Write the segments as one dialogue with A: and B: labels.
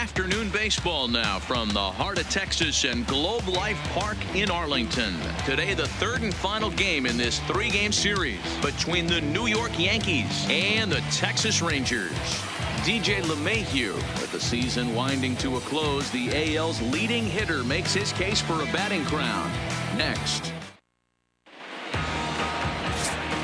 A: afternoon baseball now from the heart of Texas and Globe Life Park in Arlington. Today, the third and final game in this three-game series between the New York Yankees and the Texas Rangers. DJ LeMahieu, with the season winding to a close, the AL's leading hitter makes his case for a batting crown. Next.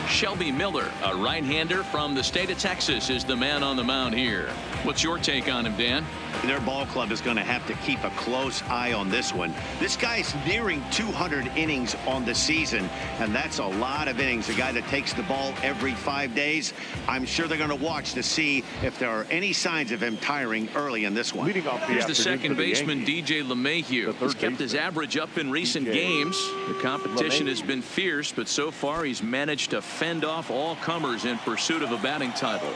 A: Shelby Miller, a right-hander from the state of Texas, is the man on the mound here. What's your take on him, Dan?
B: Their ball club is going to have to keep a close eye on this one. This guy's nearing 200 innings on the season, and that's a lot of innings. A guy that takes the ball every 5 days. I'm sure they're going to watch to see if there are any signs of him tiring early in this one.
A: Here's the second baseman, DJ LeMahieu. He's kept his average up in recent games. The competition has been fierce, but so far he's managed to fend off all comers in pursuit of a batting title.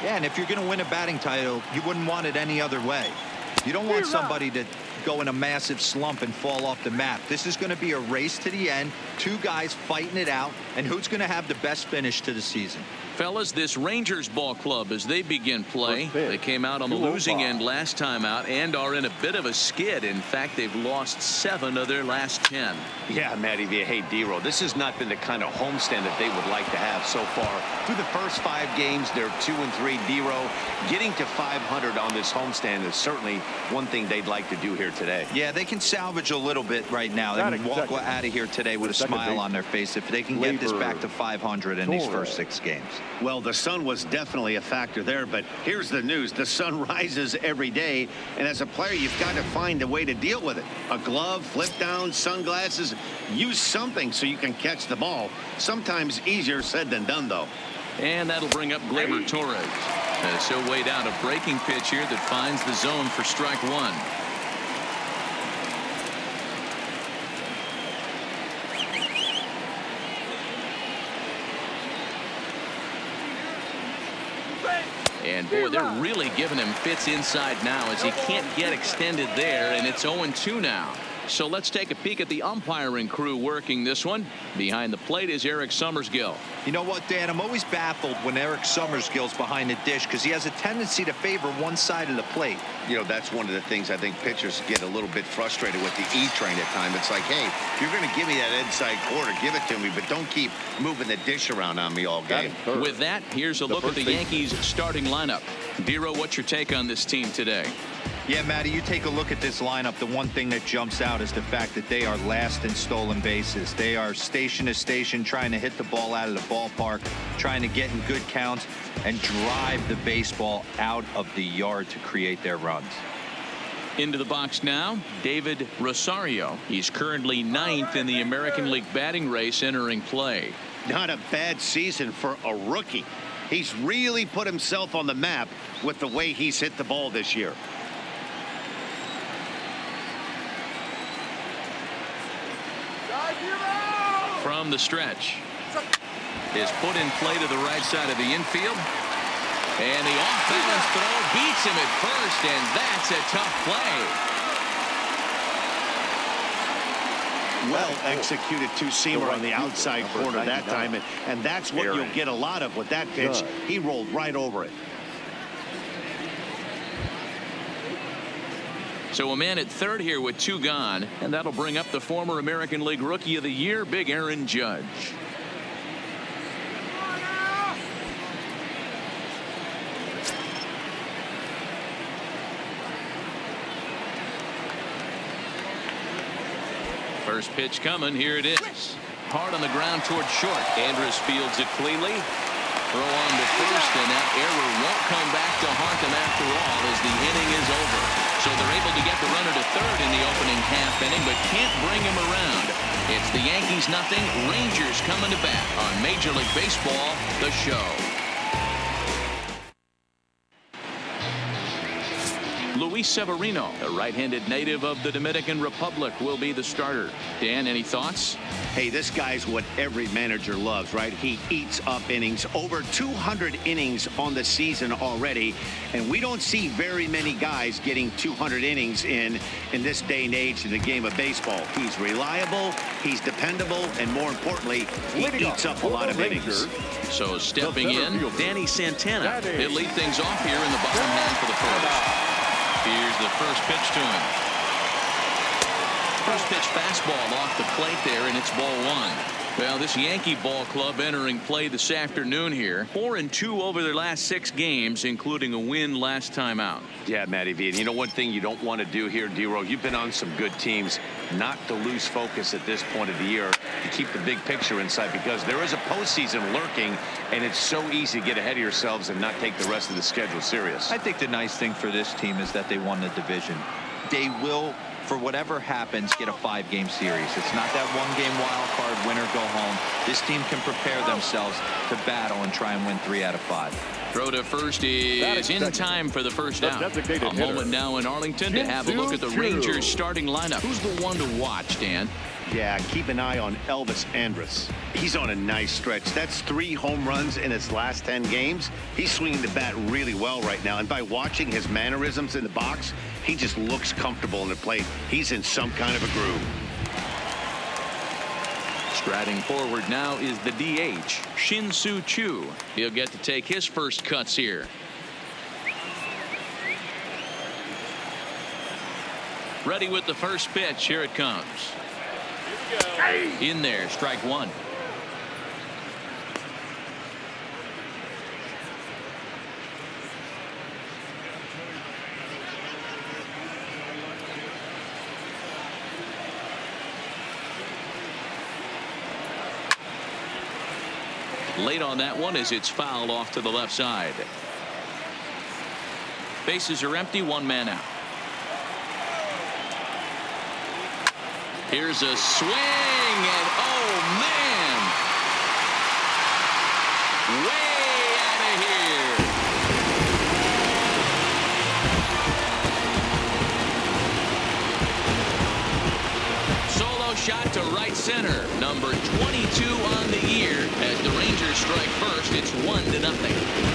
C: Yeah, and if you're going to win a batting title, you wouldn't want it any other way. You don't want somebody to go in a massive slump and fall off the map. This is going to be a race to the end, two guys fighting it out, and who's going to have the best finish to the season.
A: Fellas, this Rangers ball club, as they begin play, they came out on the losing end last time out and are in a bit of a skid. In fact, they've lost 7 of their last 10.
B: Yeah, Matty V. Hey, D-Row, this has not been the kind of homestand that they would like to have so far. Through the first 5 games, they're 2-3. D-Row, getting to 500 on this homestand is certainly one thing they'd like to do here today.
C: Yeah, they can salvage a little bit right now. They can walk out of here today with a smile on their face if they can get this back to 500 in these first 6 games.
B: Well, the sun was definitely a factor there, but here's the news. The sun rises every day, and as a player, you've got to find a way to deal with it. A glove, flip down, sunglasses, use something so you can catch the ball. Sometimes easier said than done, though.
A: And that'll bring up Gleyber Torres. So way down a breaking pitch here that finds the zone for strike 1. And boy, they're really giving him fits inside now as he can't get extended there, and it's 0-2 now. So let's take a peek at the umpiring crew working this one. Behind the plate is Eric Summersgill.
C: You know what, Dan? I'm always baffled when Eric Summersgill's behind the dish because he has a tendency to favor one side of the plate.
B: You know, that's one of the things I think pitchers get a little bit frustrated with the E-train at times. It's like, hey, if you're going to give me that inside quarter, give it to me, but don't keep moving the dish around on me all game.
A: With that, here's a look at the Yankees starting lineup. Dero, what's your take on this team today?
C: Yeah, Matty, you take a look at this lineup. The one thing that jumps out is the fact that they are last in stolen bases. They are station to station trying to hit the ball out of the ballpark, trying to get in good counts and drive the baseball out of the yard to create their runs.
A: Into the box now, David Rosario. He's currently 9th in the American League batting race entering play.
B: Not a bad season for a rookie. He's really put himself on the map with the way he's hit the ball this year.
A: From the stretch is put in play to the right side of the infield, and the off-balance throw beats him at first, and that's a tough play.
B: Well executed two-seamer on the outside corner that time, and that's what you'll get a lot of with that pitch. He rolled right over it.
A: So a man at third here with 2 gone, and that'll bring up the former American League Rookie of the Year, Big Aaron Judge. First pitch coming. Here it is. Hard on the ground toward short. Andrus fields it cleanly. Throw on to first, and that error won't come back to haunt them after all as the inning is over. So they're able to get the runner to third in the opening half inning, but can't bring him around. It's the Yankees nothing, Rangers coming to bat on Major League Baseball, The Show. Luis Severino, a right-handed native of the Dominican Republic, will be the starter. Dan, any thoughts?
B: Hey, this guy's what every manager loves, right? He eats up innings. Over 200 innings on the season already, and we don't see very many guys getting 200 innings in this day and age in the game of baseball. He's reliable, he's dependable, and more importantly, he eats up a lot of innings.
A: So stepping in, Danny Santana. He'll lead things off here in the bottom half of the first. Here's the first pitch to him. First pitch fastball off the plate there, and it's ball 1. Well, this Yankee ball club entering play this afternoon here. 4-2 over their last 6 games, including a win last time out.
D: Yeah, Matty V. And you know one thing you don't want to do here, D-Row, you've been on some good teams, not to lose focus at this point of the year, to keep the big picture in sight, because there is a postseason lurking, and it's so easy to get ahead of yourselves and not take the rest of the schedule serious.
C: I think the nice thing for this team is that they won the division. They will, for whatever happens, get a 5-game series. It's not that 1-game wild card, win or go home. This team can prepare themselves to battle and try and win 3 out of 5.
A: Throw to first is in time for the first out. A moment now in Arlington to have a look at the Rangers starting lineup. Who's the one to watch, Dan?
B: Yeah, keep an eye on Elvis Andrus. He's on a nice stretch. That's 3 home runs in his last 10 games. He's swinging the bat really well right now. And by watching his mannerisms in the box, he just looks comfortable in the plate. He's in some kind of a groove.
A: Striding forward now is the DH, Shin-Soo Choo. He'll get to take his first cuts here. Ready with the first pitch. Here it comes. In there, strike 1. Late on that one as it's fouled off to the left side. Bases are empty, 1 man out. Here's a swing, and oh man, way out of here. Solo shot to right center, number 22 on the year. As the Rangers strike first, it's 1-0.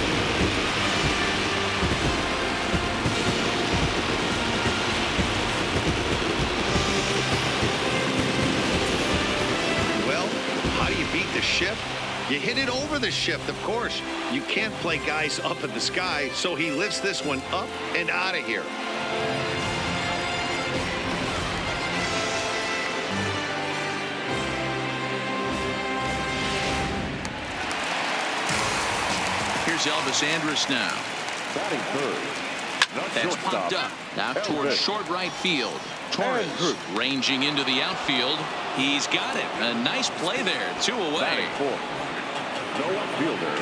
B: Beat the shift. You hit it over the shift, of course. You can't play guys up in the sky, so he lifts this one up and out of here.
A: Here's Elvis Andrus now.
E: Batting third.
A: That's popped up. Now towards short right field. Torres ranging into the outfield. He's got it. A nice play there. 2 away.
E: Batting fourth. No outfielder.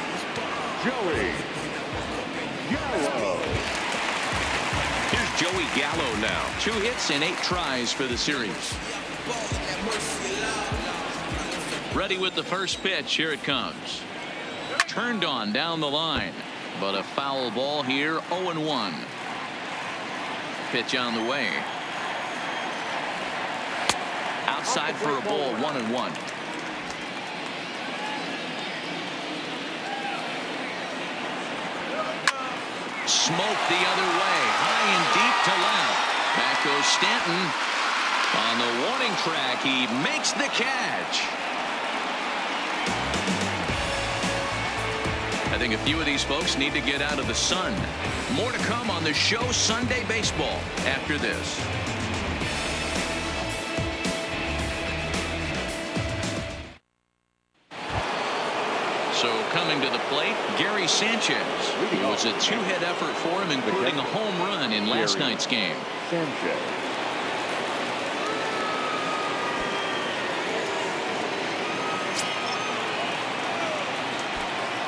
E: Joey Gallo.
A: Here's Joey Gallo now. 2 hits and 8 tries for the series. Ready with the first pitch. Here it comes. Turned on down the line. But a foul ball here. 0-1. Pitch on the way. Outside for a ball. 1-1. Smoke the other way. High and deep to left. Back goes Stanton. On the warning track, he makes the catch. I think a few of these folks need to get out of the sun. More to come on the show Sunday Baseball after this. So coming to the plate, Gary Sanchez. It was a 2-hit effort for him, including a home run in last night's game.
E: Sanchez.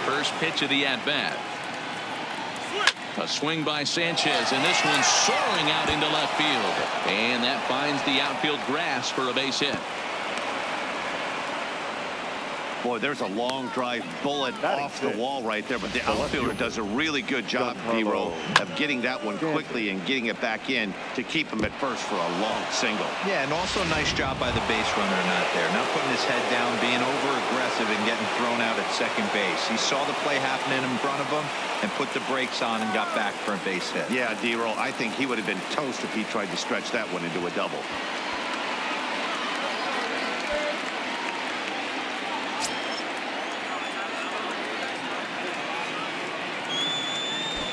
A: First pitch of the at-bat. A swing by Sanchez, and this one's soaring out into left field. And that finds the outfield grass for a base hit.
B: Boy, there's a long drive bullet off the wall right there, but the outfielder does a really good job, D-Row, of getting that one quickly and getting it back in to keep him at first for a long single.
C: Yeah, and also a nice job by the base runner not there. Not putting his head down, being over-aggressive and getting thrown out at second base. He saw the play happening in front of him and put the brakes on and got back for a base hit.
B: Yeah, D-Row, I think he would have been toast if he tried to stretch that one into a double.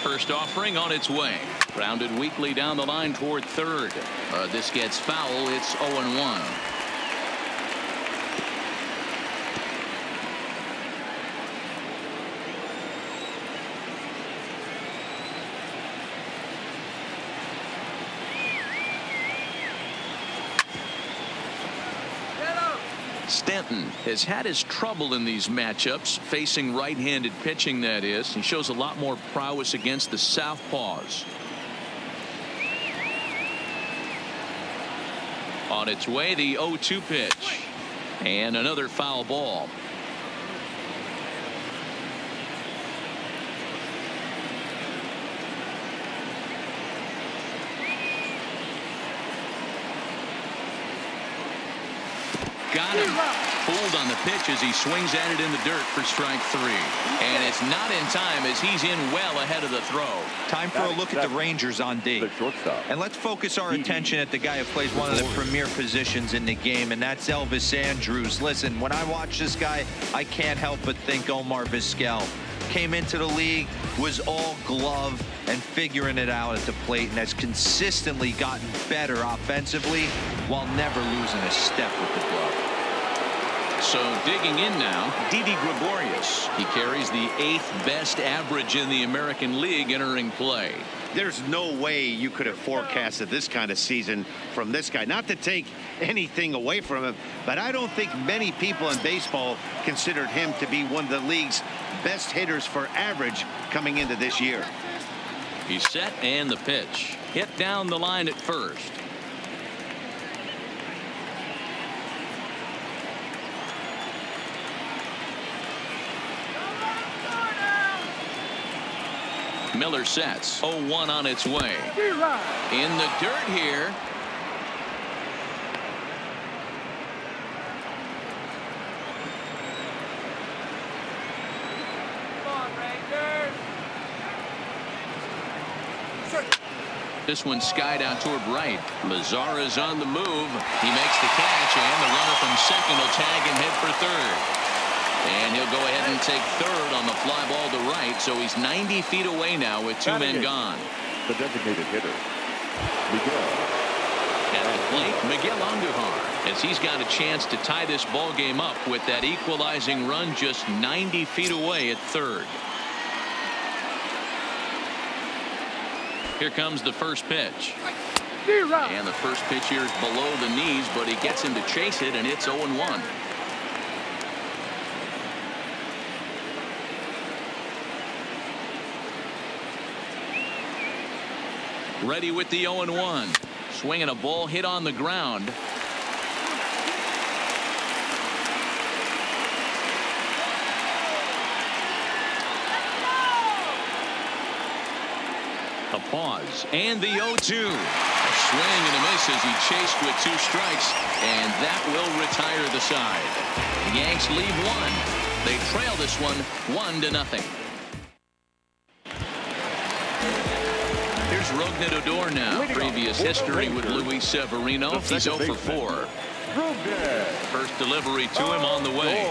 A: First offering on its way. Grounded weakly down the line toward third. This gets foul. It's 0-1. Stanton has had his trouble in these matchups, facing right-handed pitching, that is. He shows a lot more prowess against the southpaws. On its way, the 0-2 pitch. And another foul ball. Got him. Pulled on the pitch as he swings at it in the dirt for strike 3. And it's not in time as he's in well ahead of the throw.
C: Time for a look at the Rangers on D.
E: The shortstop.
C: And let's focus our attention at the guy who plays one of the premier positions in the game, and that's Elvis Andrus. Listen, when I watch this guy, I can't help but think Omar Vizquel. Came into the league, was all glove and figuring it out at the plate, and has consistently gotten better offensively while never losing a step with the glove.
A: So digging in now, Didi Gregorius. He carries the 8th best average in the American League entering play.
B: There's no way you could have forecasted this kind of season from this guy. Not to take anything away from him, but I don't think many people in baseball considered him to be one of the league's best hitters for average coming into this year.
A: He's set, and the pitch. Hit down the line at first. Miller sets. 0-1 on its way. In the dirt here. This one skied out toward right. Mazara's on the move. He makes the catch, and the runner from second will tag and head for third. And he'll go ahead and take third on the fly ball to right, so he's 90 feet away now with 2 men gone.
E: The designated hitter, Miguel.
A: At the plate, Miguel Andujar, as he's got a chance to tie this ball game up with that equalizing run just 90 feet away at third. Here comes the first pitch. And the first pitch here is below the knees, but he gets him to chase it, and it's 0-1. Ready with the 0-1. Swinging a ball hit on the ground. A pause, and the 0-2. A swing and a miss as he chased with 2 strikes, and that will retire the side. The Yanks lead 1. They trail this one 1-0. Here's Rougned Odor now. Previous history with Luis Severino. He's 0 for 4. First delivery to him on the way.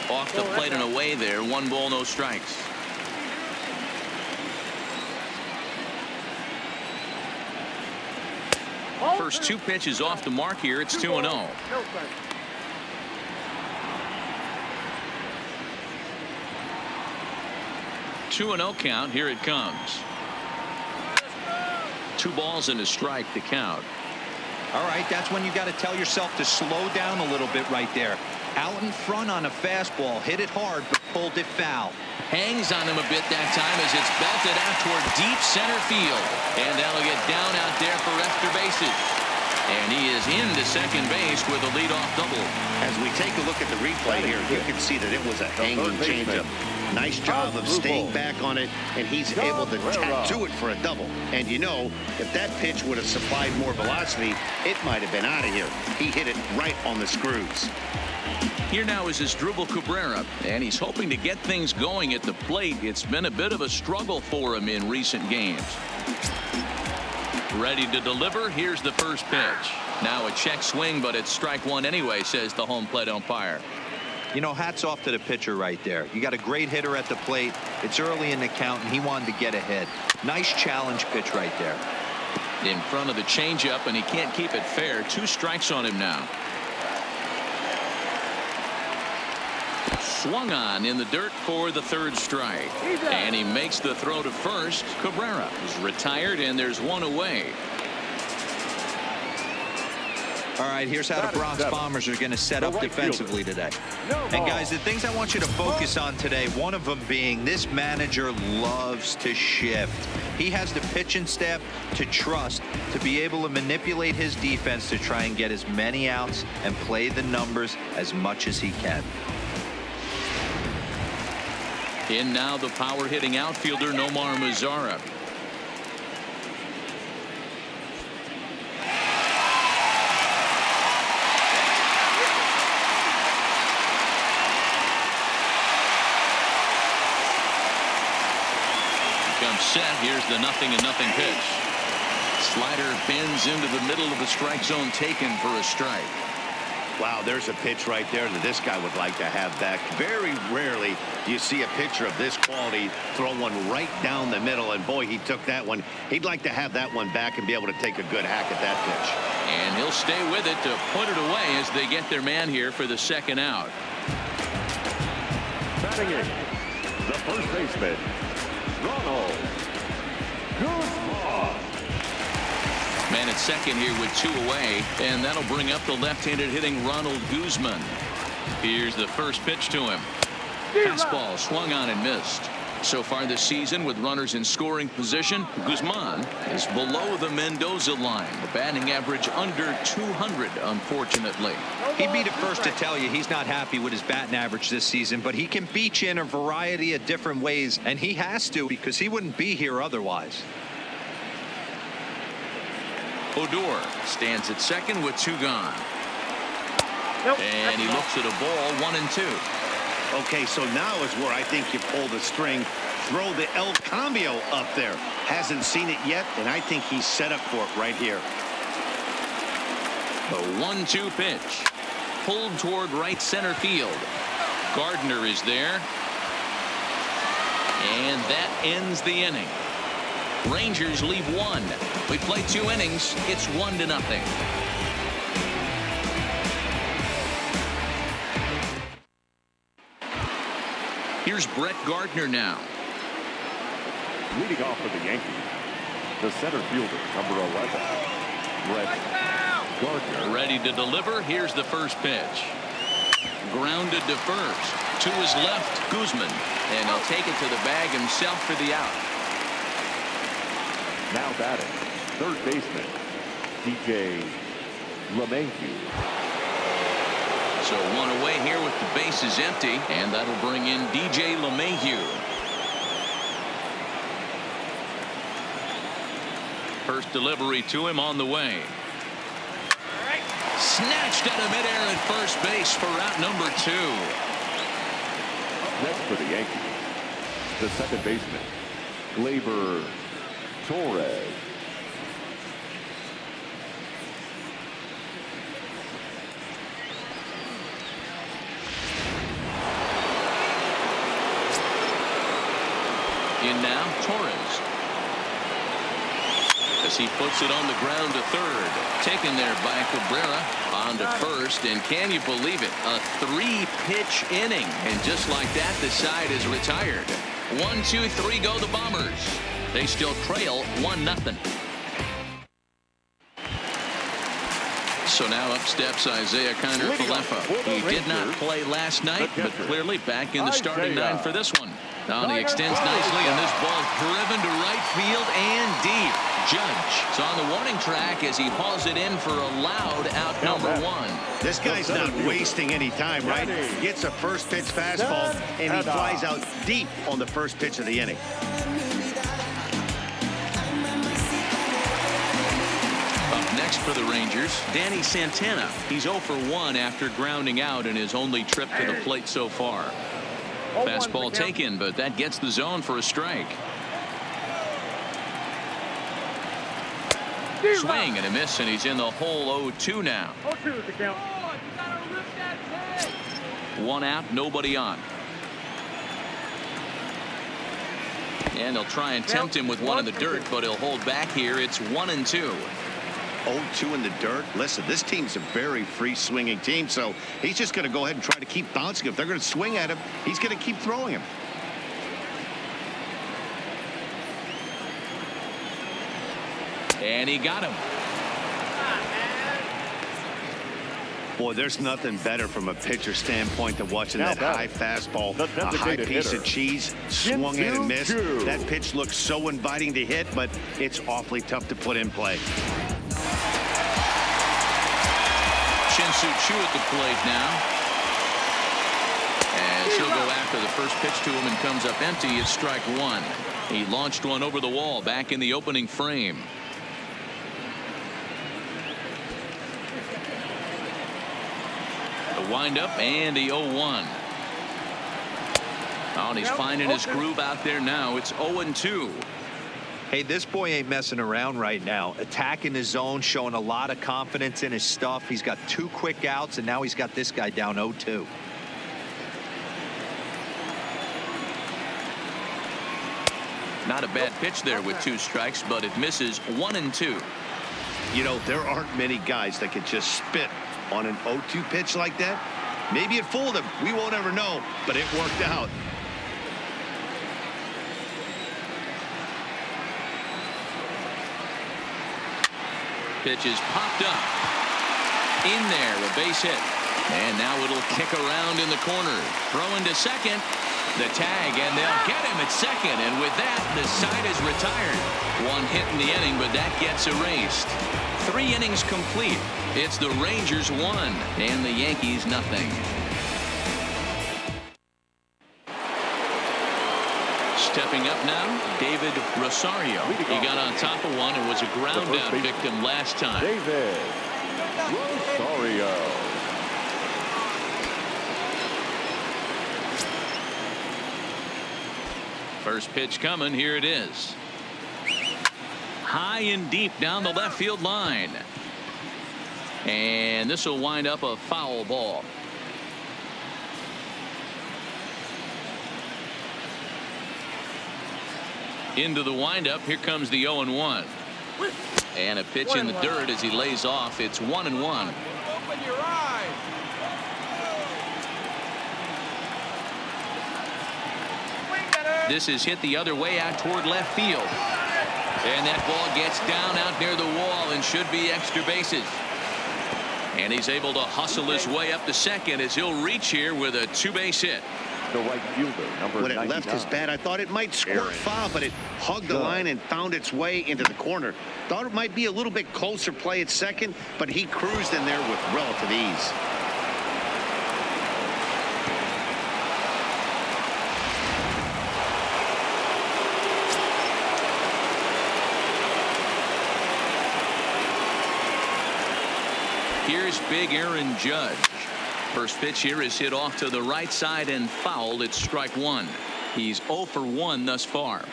A: Off the plate and away there. 1 ball, no strikes. First 2 pitches off the mark here. It's 2-0. 2-0 count. Here it comes. 2 balls and a strike to count.
C: All right, that's when you got to tell yourself to slow down a little bit right there. Out in front on a fastball, hit it hard, but pulled it foul.
A: Hangs on him a bit that time as it's belted out toward deep center field. And that'll get down out there for extra bases. And he is into second base with a leadoff double.
B: As we take a look at the replay here, you can see that it was a hanging changeup. Nice job of staying back on it, and he's able to tattoo it for a double. And you know, if that pitch would have supplied more velocity, it might have been out of here. He hit it right on the screws.
A: Here now is Asdrubal Cabrera, and he's hoping to get things going at the plate. It's been a bit of a struggle for him in recent games. Ready to deliver. Here's the first pitch. Now a check swing, but it's strike 1 anyway, says the home plate umpire.
C: You know, hats off to the pitcher right there. You got a great hitter at the plate. It's early in the count, and he wanted to get ahead. Nice challenge pitch right there.
A: In front of the changeup, and he can't keep it fair. 2 strikes on him now. Swung on in the dirt for the 3rd strike. And he makes the throw to first. Cabrera is retired, and there's 1 away.
C: All right, here's how the Bronx Bombers are going to set up defensively today. And guys, the things I want you to focus on today, one of them being this manager loves to shift. He has the pitching staff to trust to be able to manipulate his defense to try and get as many outs and play the numbers as much as he can.
A: In now the power hitting outfielder Nomar Mazara. Comes set. Here's the 0-0 pitch. Slider bends into the middle of the strike zone, taken for a strike.
B: Wow, there's a pitch right there that this guy would like to have back. Very rarely do you see a pitcher of this quality throw one right down the middle, and boy, he took that one. He'd like to have that one back and be able to take a good hack at that pitch.
A: And he'll stay with it to put it away as they get their man here for the 2nd out.
E: Batting in, the first baseman, Ronald Guzman.
A: Man at second here with 2 away, and that'll bring up the left-handed hitting Ronald Guzman. Here's the first pitch to him. Fastball swung on and missed. So far this season, with runners in scoring position, Guzman is below the Mendoza line. The batting average under 200, unfortunately.
C: He'd be the first to tell you he's not happy with his batting average this season, but he can beat you in a variety of different ways, and he has to because he wouldn't be here otherwise.
A: Odor stands at second with 2 gone. And he looks at a ball, 1-2.
B: Okay, so now is where I think you pull the string. Throw the El Cambio up there. Hasn't seen it yet, and I think he's set up for it right here.
A: The 1-2 pitch. Pulled toward right center field. Gardner is there. And that ends the inning. Rangers leave 1. We play 2 innings. It's 1-0. Here's Brett Gardner now.
E: Leading off for the Yankees, the center fielder, number 11, Brett Gardner.
A: Ready to deliver. Here's the first pitch. Grounded to first. To his left, Guzman. And he'll take it to the bag himself for the out.
E: Now batting, third baseman, DJ LeMahieu.
A: So 1 away here with the bases empty, and that'll bring in DJ LeMahieu. First delivery to him on the way. Snatched out of midair at first base for out number 2.
E: Next for the Yankees, the second baseman, Gleyber Torres.
A: In now, Torres. As he puts it on the ground to third. Taken there by Cabrera. On to first, and can you believe it? A 3-pitch inning. And just like that, the side is retired. 1, 2, 3 go the Bombers. They still trail 1-0. So now up steps Isaiah Kiner-Falefa. He did not play last night, but clearly back in the starting 9 for this one. Now he extends nicely, and this ball driven to right field and deep. Judge is on the warning track as he hauls it in for a loud out number 1.
B: This guy's not wasting any time, right? Gets a first pitch fastball, and he flies out deep on the first pitch of the inning.
A: Up next for the Rangers, Danny Santana. He's 0 for 1 after grounding out in his only trip to the plate so far. Fastball taken, but that gets the zone for a strike. Swing and a miss, and he's in the hole 0-2 now.
F: 0-2 is the count.
A: 1 out, nobody on. And they'll try and tempt him with one in the dirt, but he'll hold back here. It's 1-2.
B: 0-2 in the dirt. Listen, this team's a very free swinging team, so he's just going to go ahead and try to keep bouncing. If they're going to swing at him, he's going to keep throwing him.
A: And he got him.
B: Boy, there's nothing better from a pitcher standpoint than watching that high fastball, a high piece of cheese, swung in and missed. That pitch looks so inviting to hit, but it's awfully tough to put in play.
A: Shin-Soo Choo at the plate now. As he'll go after the first pitch to him and comes up empty. It's strike 1. He launched one over the wall back in the opening frame. The windup and the 0-1. Oh, and he's finding his groove out there now. It's 0-2.
C: Hey, this boy ain't messing around right now. Attacking his zone, showing a lot of confidence in his stuff. He's got 2 quick outs, and now he's got this guy down 0-2.
A: Not a bad pitch there with 2 strikes, but it misses. 1-2.
B: You know, there aren't many guys that can just spit on an 0-2 pitch like that. Maybe it fooled him. We won't ever know, but it worked out.
A: Pitch is popped up. In there, a base hit. And now it'll kick around in the corner. Throwing to second. The tag, and they'll get him at second. And with that, the side is retired. 1 hit in the inning, but that gets erased. 3 innings complete. It's the Rangers 1 and the Yankees nothing. Stepping up now, David Rosario. He got on top of one and was a ground out victim last time.
E: David Rosario.
A: First pitch coming. Here it is. High and deep down the left field line. And this will wind up a foul ball. Into the windup. Here comes the 0-1. And a pitch in the dirt as he lays off. It's 1-1.
F: Open your eyes.
A: This is hit the other way out toward left field. And that ball gets down out near the wall and should be extra bases. And he's able to hustle his way up to second as he'll reach here with a 2-base hit.
E: The right fielder, number
B: When it
E: 99.
B: left his bat, I thought it might squirt foul, but it hugged the line and found its way into the corner. Thought it might be a little bit closer play at second, but he cruised in there with relative ease.
A: Here's big Aaron Judge. First pitch here is hit off to the right side and fouled. It's strike 1. He's 0 for 1 thus far.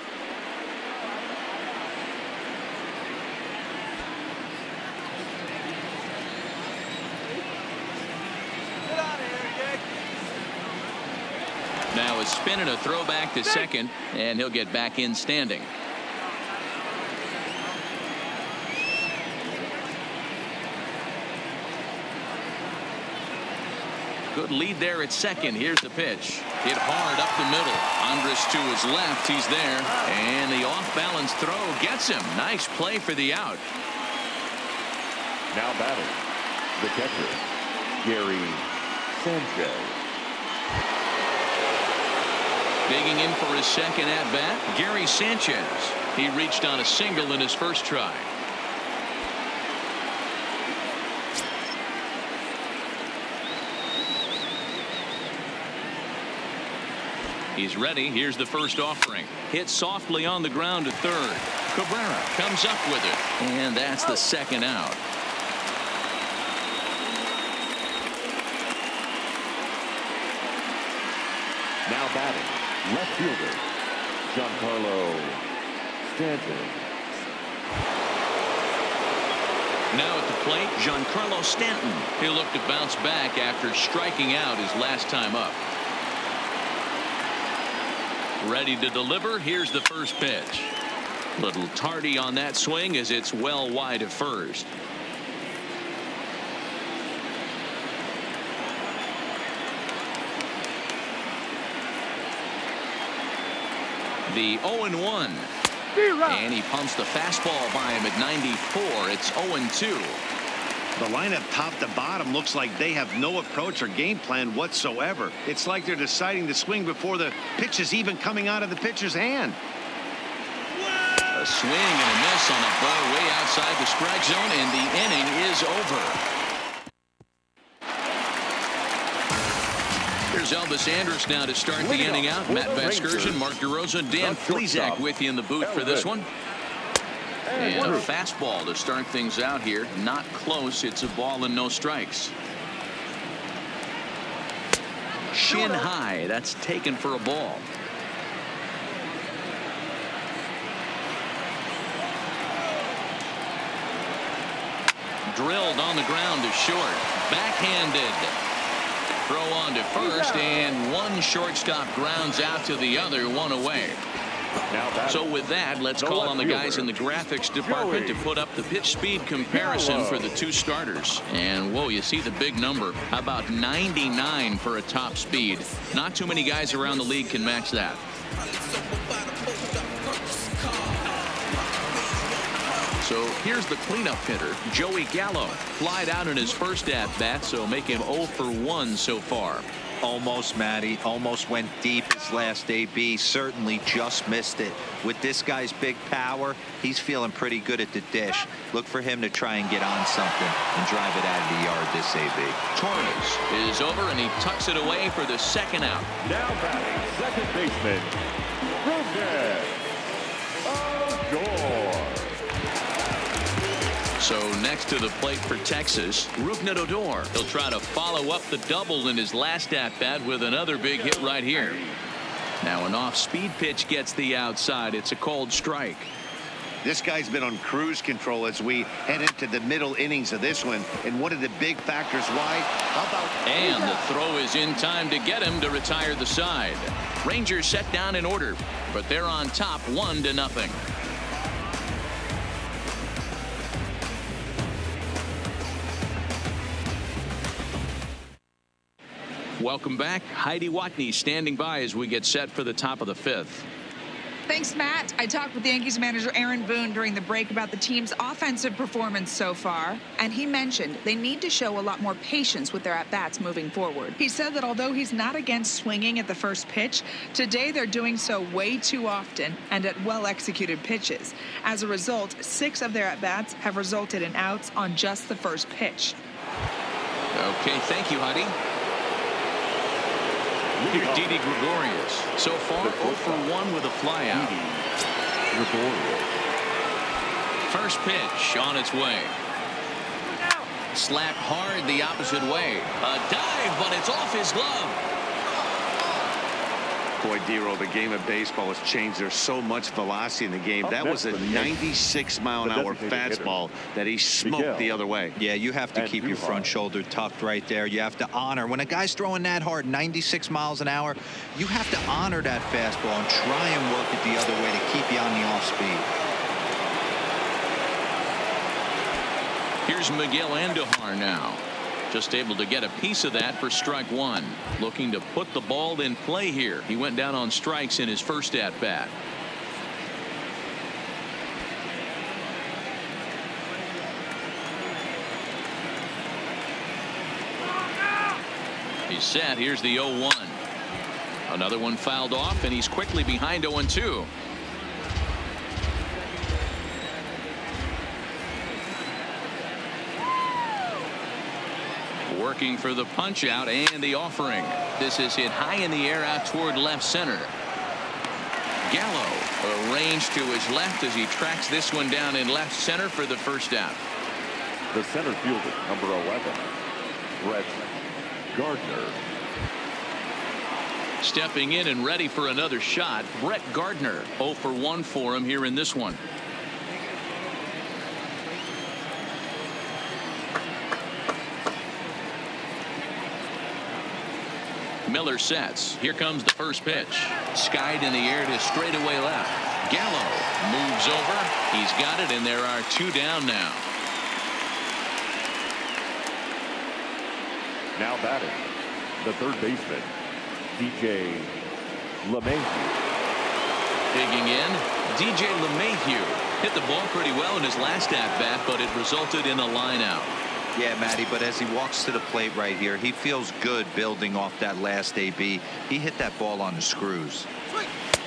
A: Now a spin and a throw back to second, and he'll get back in standing. Good lead there at second. Here's the pitch. Hit hard up the middle. Andrus to his left. He's there. And the off-balance throw gets him. Nice play for the out.
E: Now batting, the catcher, Gary Sanchez.
A: Digging in for his second at-bat, Gary Sanchez. He reached on a single in his first try. He's ready. Here's the first offering. Hit softly on the ground to third. Cabrera comes up with it. And that's the second out.
E: Now batting, left fielder, Giancarlo Stanton.
A: Now at the plate, Giancarlo Stanton. He'll look to bounce back after striking out his last time up. Ready to deliver. Here's the first pitch. Little tardy on that swing as it's well wide of first. The 0-1. And he pumps the fastball by him at 94. It's 0-2.
B: The lineup top to bottom looks like they have no approach or game plan whatsoever. It's like they're deciding to swing before the pitch is even coming out of the pitcher's hand.
A: A swing and a miss on a ball way outside the strike zone, and the inning is over. Here's Elvis Andrus now to start the inning out. Matt Vasgersian, Mark DeRosa, Dan Plesac with you in the booth for this one. And a fastball to start things out here. Not close. It's a ball and no strikes. Shin high. That's taken for a ball. Drilled on the ground to short. Backhanded. Throw on to first, and one shortstop grounds out to the other, one away. So with that, let's call on the guys in the graphics department to put up the pitch speed comparison for the two starters. And whoa, you see the big number. How about 99 for a top speed? Not too many guys around the league can match that. So here's the cleanup hitter, Joey Gallo. Flied out in his first at-bat, so make him 0 for 1 so far.
C: Almost, Matty. Almost went deep his last AB. Certainly just missed it. With this guy's big power, he's feeling pretty good at the dish. Look for him to try and get on something and drive it out of the yard this AB.
A: Torres is over, and he tucks it away for the second out.
E: Now batting second baseman, Odor.
A: So next to the plate for Texas, Rougned Odor. He'll try to follow up the double in his last at-bat with another big hit right here. Now an off-speed pitch gets the outside. It's a called strike.
B: This guy's been on cruise control as we head into the middle innings of this one. And one of the big factors why. How about...
A: And the throw is in time to get him to retire the side. Rangers set down in order, but they're on top 1-0. Welcome back. Heidi Watney standing by as we get set for the top of the fifth.
G: Thanks, Matt. I talked with Yankees manager Aaron Boone during the break about the team's offensive performance so far, and he mentioned they need to show a lot more patience with their at-bats moving forward. He said that although he's not against swinging at the first pitch, today they're doing so way too often and at well-executed pitches. As a result, 6 of their at-bats have resulted in outs on just the first pitch.
A: Okay, thank you, Heidi. Here's Didi Gregorius. So far, 0 for 1 with a flyout. First pitch on its way. Slapped hard the opposite way. A dive, but it's off his glove.
D: Boy, Dero, the game of baseball has changed. There's so much velocity in the game. That was a 96-mile-an-hour fastball that he smoked the other way.
C: Yeah, you have to keep your front shoulder tucked right there. You have to honor. When a guy's throwing that hard, 96 miles an hour, you have to honor that fastball and try and work it the other way to keep you on the off-speed.
A: Here's Miguel Andujar now. Just able to get a piece of that for strike 1. Looking to put the ball in play here. He went down on strikes in his first at-bat. He's set. Here's the 0-1. Another one fouled off, and he's quickly behind 0-2. Working for the punch out and the offering. This is hit high in the air out toward left center. Gallo arranged to his left as he tracks this one down in left center for the first out.
E: The center fielder, number 11, Brett Gardner.
A: Stepping in and ready for another shot, Brett Gardner. 0 for 1 for him here in this one. Miller sets. Here comes the first pitch. Skied in the air to straightaway left. Gallo moves over. He's got it, and there are 2 down now.
E: Now batting, the third baseman, DJ LeMahieu.
A: Digging in, DJ LeMahieu hit the ball pretty well in his last at-bat, but it resulted in a line out.
C: Yeah, Matty, but as he walks to the plate right here, he feels good building off that last AB. He hit that ball on the screws.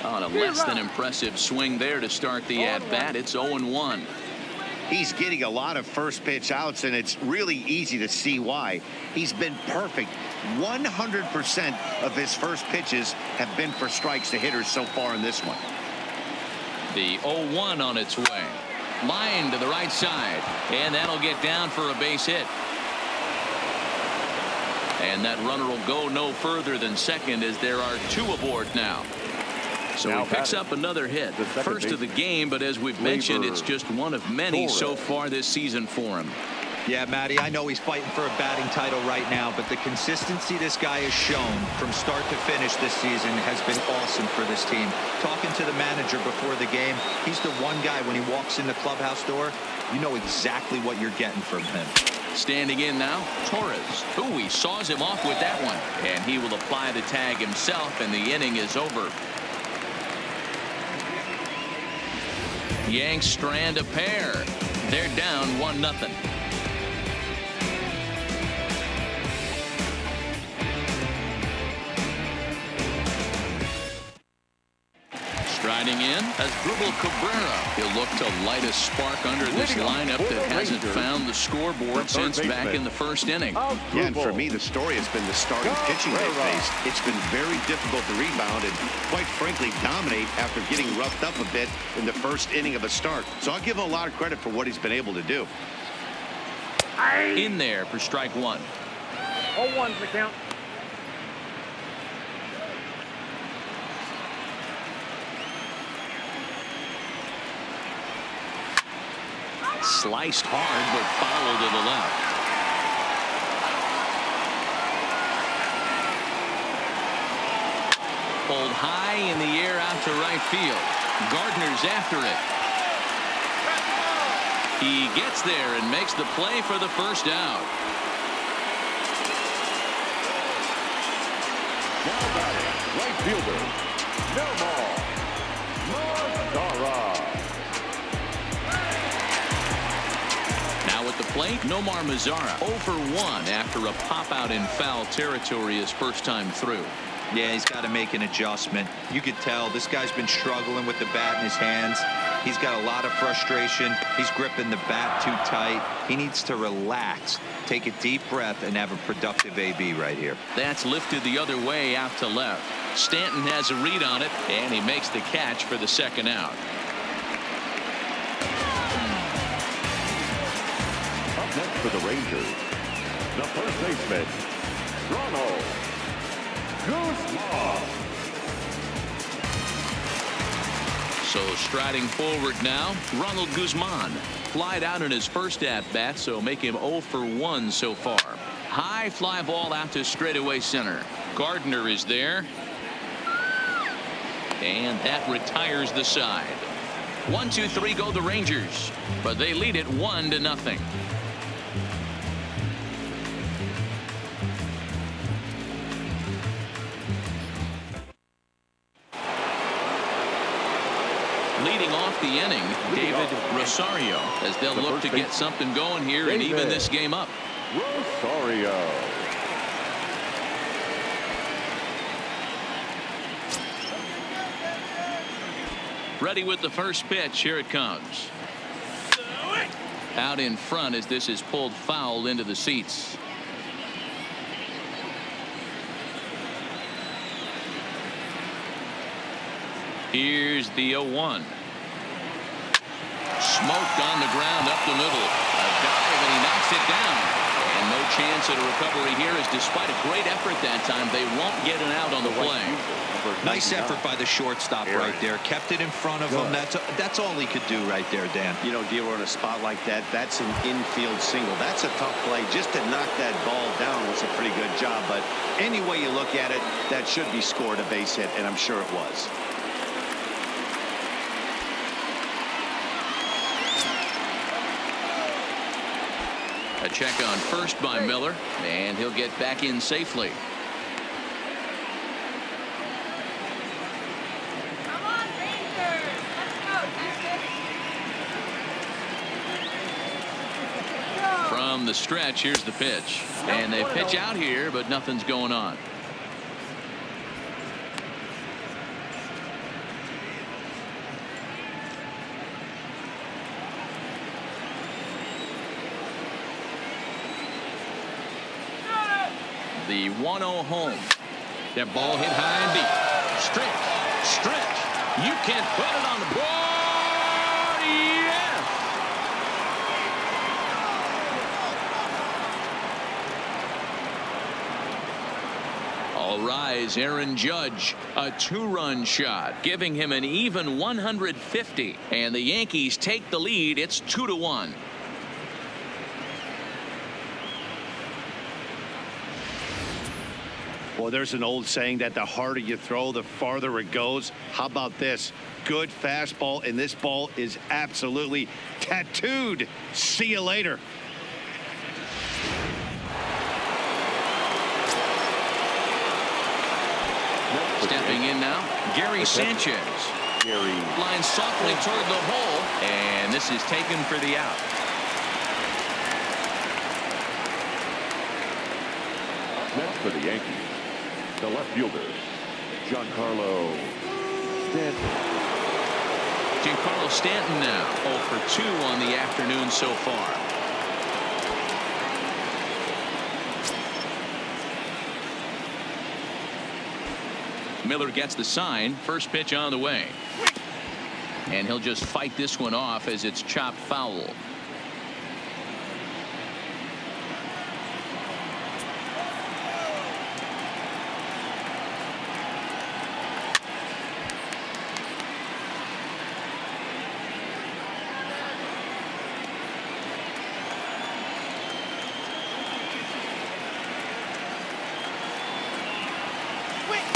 A: On a less than impressive swing there to start the at-bat. It's 0-1.
B: He's getting a lot of first pitch outs, and it's really easy to see why. He's been perfect. 100% of his first pitches have been for strikes to hitters so far in this one.
A: The 0-1 on its way. Line to the right side, and that'll get down for a base hit. And that runner will go no further than second, as there are 2 aboard now. So
E: now
A: he picks up another hit. First of the game, but as we've mentioned, it's just one of many so far this season for him.
C: Yeah, Matty, I know he's fighting for a batting title right now, but the consistency this guy has shown from start to finish this season has been awesome for this team. Talking to the manager before the game, he's the one guy when he walks in the clubhouse door, you know exactly what you're getting from him.
A: Standing in now, Torres. Ooh, he saws him off with that one, and he will apply the tag himself, and the inning is over. Yanks strand a pair. They're down 1-0. Striding in as Dribble Cabrera. He'll look to light a spark under this lineup that hasn't found the scoreboard since back in the first inning.
B: Yeah, and for me, the story has been the starting pitching they faced. It's been very difficult to rebound and, quite frankly, dominate after getting roughed up a bit in the first inning of a start. So I'll give him a lot of credit for what he's been able to do.
A: In there for strike 1.
F: 0-1's the count.
A: Sliced hard, but fouled to the left. Pulled high in the air out to right field. Gardner's after it. He gets there and makes the play for the first out.
E: Now batting, right fielder, Nomar.
A: Now at the plate, Nomar Mazara 0 for 1 after a pop out in foul territory his first time through.
C: Yeah, he's got to make an adjustment. You could tell this guy's been struggling with the bat in his hands. He's got a lot of frustration. He's gripping the bat too tight. He needs to relax, take a deep breath, and have a productive AB right here.
A: That's lifted the other way out to left. Stanton has a read on it, and he makes the catch for the second out.
E: Up next for the Rangers, the first baseman, Ronald Guzman.
A: So striding forward now, Ronald Guzman. Flied out in his first at-bat, so make him 0 for 1 so far. High fly ball out to straightaway center. Gardner is there. And that retires the side. 1-2-3 go the Rangers, but they lead it 1-0. Leading off the inning, David Rosario, as they'll look to get something going here and even this game up.
E: Rosario.
A: Ready with the first pitch. Here it comes. Out in front as this is pulled foul into the seats. Here's the 0-1. Smoked on the ground up the middle. A dive, and he knocks it down. And no chance at a recovery here, as despite a great effort that time, they won't get an out on the play.
C: Nice effort by the shortstop right there. Kept it in front of him. That's all he could do right there, Dan.
B: You know, D'Lo, in a spot like that, that's an infield single. That's a tough play. Just to knock that ball down was a pretty good job. But any way you look at it, that should be scored a base hit, and I'm sure it was.
A: A check on first by Miller, and he'll get back in safely.
H: Come on, Rangers. Let's go,
A: From the stretch, here's the pitch. And they pitch out here, but nothing's going on. The 1-0 home. That ball hit high and deep. Stretch. You can't put it on the board. Yes. All rise, Aaron Judge. A 2-run shot, giving him an even 150. And the Yankees take the lead. It's 2-1.
B: Well, there's an old saying that the harder you throw, the farther it goes. How about this? Good fastball, and this ball is absolutely tattooed. See you later.
A: Stepping in now, Gary Sanchez. Lines softly toward the hole, and this is taken for the out.
E: Next for the Yankees, the left fielder, Giancarlo
A: Stanton now 0 for 2 on the afternoon so far. Miller gets the sign. First pitch on the way. And he'll just fight this one off as it's chopped foul.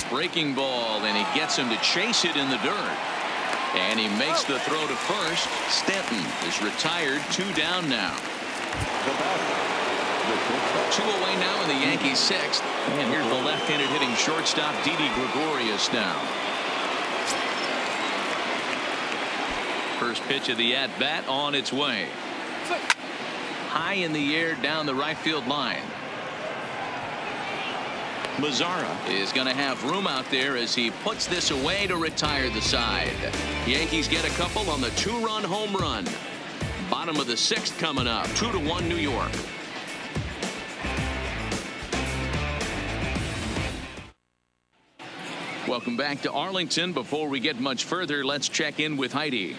A: Breaking ball, and he gets him to chase it in the dirt. And he makes the throw to first. Stanton is retired. 2 down now. 2 away now in the Yankees' 6th. And here's the left-handed hitting shortstop, Didi Gregorius now. First pitch of the at-bat on its way. High in the air down the right field line. Mazzara is going to have room out there as he puts this away to retire the side. Yankees get a couple on the 2-run home run. Bottom of the 6th coming up. 2-1 New York. Welcome back to Arlington. Before we get much further, let's check in with Heidi.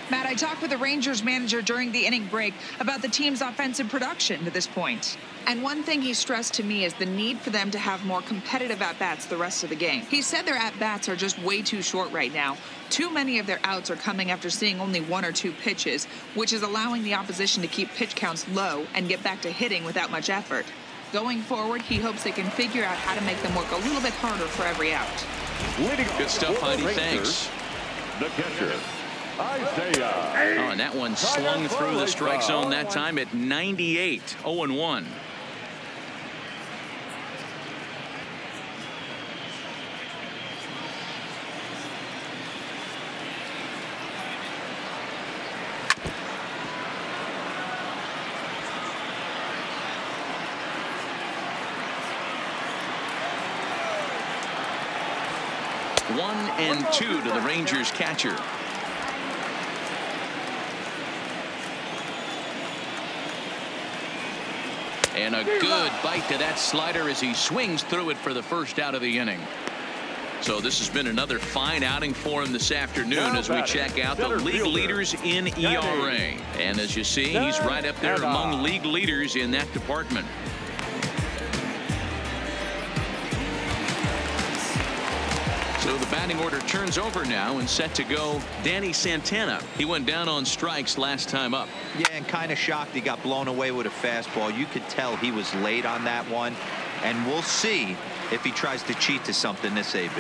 G: Matt, I talked with the Rangers manager during the inning break about the team's offensive production to this point. And one thing he stressed to me is the need for them to have more competitive at-bats the rest of the game. He said their at-bats are just way too short right now. Too many of their outs are coming after seeing only 1 or 2 pitches, which is allowing the opposition to keep pitch counts low and get back to hitting without much effort. Going forward, he hopes they can figure out how to make them work a little bit harder for every out.
A: Good stuff, Heidi. Thanks.
E: The catcher, Isaiah.
A: Oh, and that one slung through the strike zone that time at 98. 0-1. One and 2 to the Rangers catcher. And a good bite to that slider as he swings through it for the first out of the inning. So this has been another fine outing for him this afternoon
E: Now
A: as we
E: batting,
A: check out the
E: center
A: league
E: fielder,
A: leaders in ERA. And as you see, he's right up there among league leaders in that department. So the batting order turns over now and set to go Danny Santana. He went down on strikes last time up.
C: Yeah, and kind of shocked he got blown away with a fastball. You could tell he was late on that one. And we'll see if he tries to cheat to something this AB.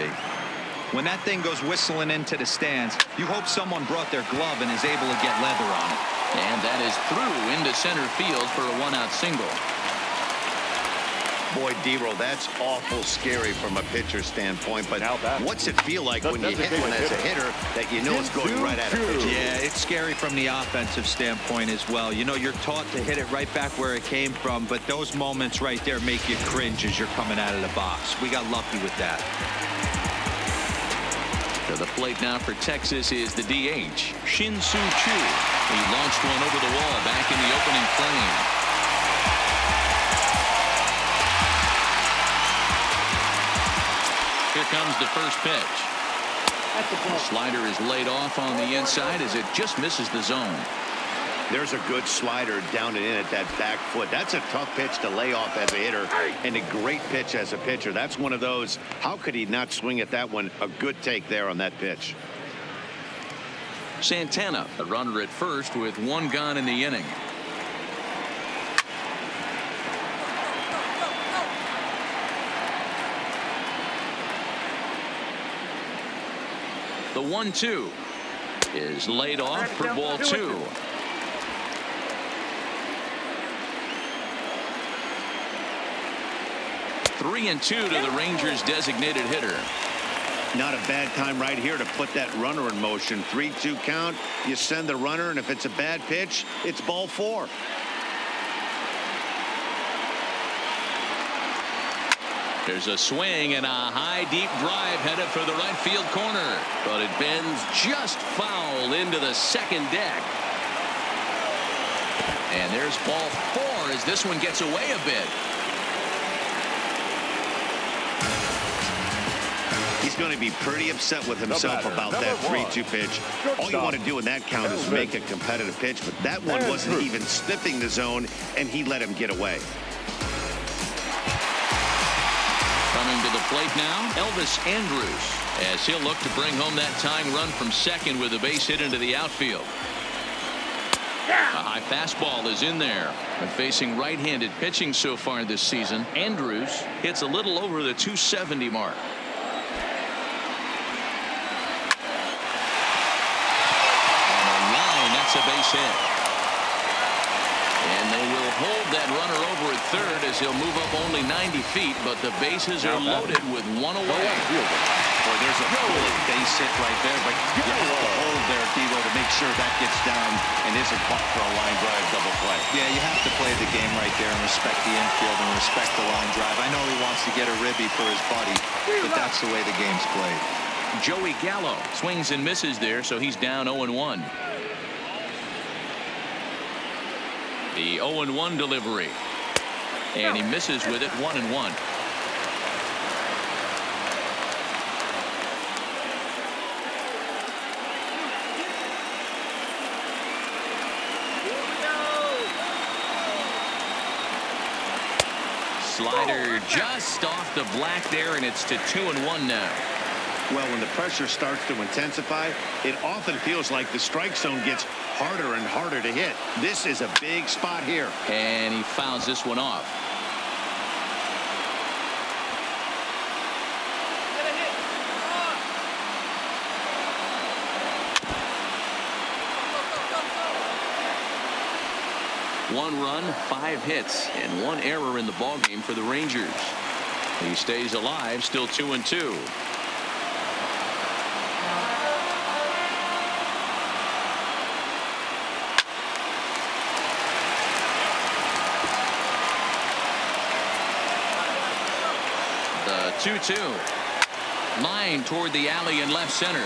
C: When that thing goes whistling into the stands, you hope someone brought their glove and is able to get leather on it.
A: And that is through into center field for a one-out single.
B: Boy, D-Roll, that's awful scary from a pitcher standpoint. But what's it feel like when you hit one as a hitter that you know it's going right at a pitcher?
C: Yeah, it's scary from the offensive standpoint as well. You know, you're taught to hit it right back where it came from, but those moments right there make you cringe as you're coming out of the box. We got lucky with that.
A: To the plate now for Texas is the DH, Shin-Soo Choo. He launched one over the wall back in the opening frame. Here comes the first pitch. The slider is laid off on the inside as it just misses the zone.
B: There's a good slider down and in at that back foot. That's a tough pitch to lay off as a hitter, and a great pitch as a pitcher. That's one of those. How could he not swing at that one? A good take there on that pitch.
A: Santana, a runner at first with one gone in the inning. The 1-2 is laid off for ball 2. Three and 2 to the Rangers designated hitter.
B: Not a bad time right here to put that runner in motion. 3-2 count. You send the runner, and if it's a bad pitch, it's ball 4.
A: There's a swing and a high deep drive headed for the right field corner, but it bends just foul into the second deck. And there's ball 4 as this one gets away a bit.
B: He's going to be pretty upset with himself about that 3-2 pitch. All you want to do in that count is make a competitive pitch, but that one wasn't even sniffing the zone, and he let him get away.
A: Coming to the plate now, Elvis Andrus, as he'll look to bring home that tying run from second with a base hit into the outfield. A high fastball is in there. And facing right-handed pitching so far this season, Andrus hits a little over the 270 mark. A base hit. And they will hold that runner over at third as he'll move up only 90 feet, but the bases are loaded with one away.
B: Boy, there's a full base hit right there, but you have to hold there, D-Roll, to make sure that gets down and isn't caught for a line drive double play.
C: Yeah, you have to play the game right there and respect the infield and respect the line drive. I know he wants to get a ribby for his buddy, but that's the way the game's played.
A: Joey Gallo swings and misses there, so he's down 0-1. The 0-1 delivery, and he misses with it. 1-1. Slider just off the black there, and it's to 2-1 now.
B: Well, when the pressure starts to intensify, it often feels like the strike zone gets harder and harder to hit. This is a big spot here.
A: And he fouls this one off. One run, 5 hits, and 1 error in the ballgame for the Rangers. He stays alive, still 2-2. The 2-2. Line toward the alley in left center.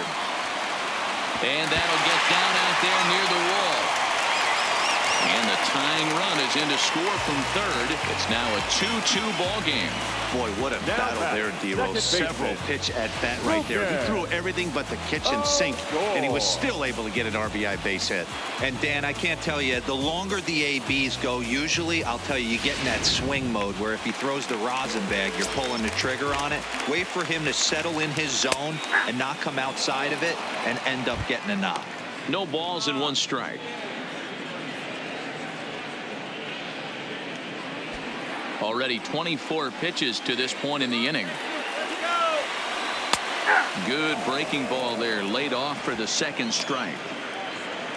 A: And that'll get down out there near the wall. And the tying run is He's in to score from third. It's now a 2-2 ball game.
B: Boy, what a battle there, D-Rose. Several pitch at bat right there. He threw everything but the kitchen sink, and he was still able to get an RBI base hit.
C: And Dan, I can't tell you, the longer the ABs go, usually, I'll tell you get in that swing mode where if he throws the rosin bag, you're pulling the trigger on it. Wait for him to settle in his zone and not come outside of it and end up getting a knock.
A: No balls and 1 strike. Already 24 pitches to this point in the inning. Good breaking ball there, laid off for the 2nd strike.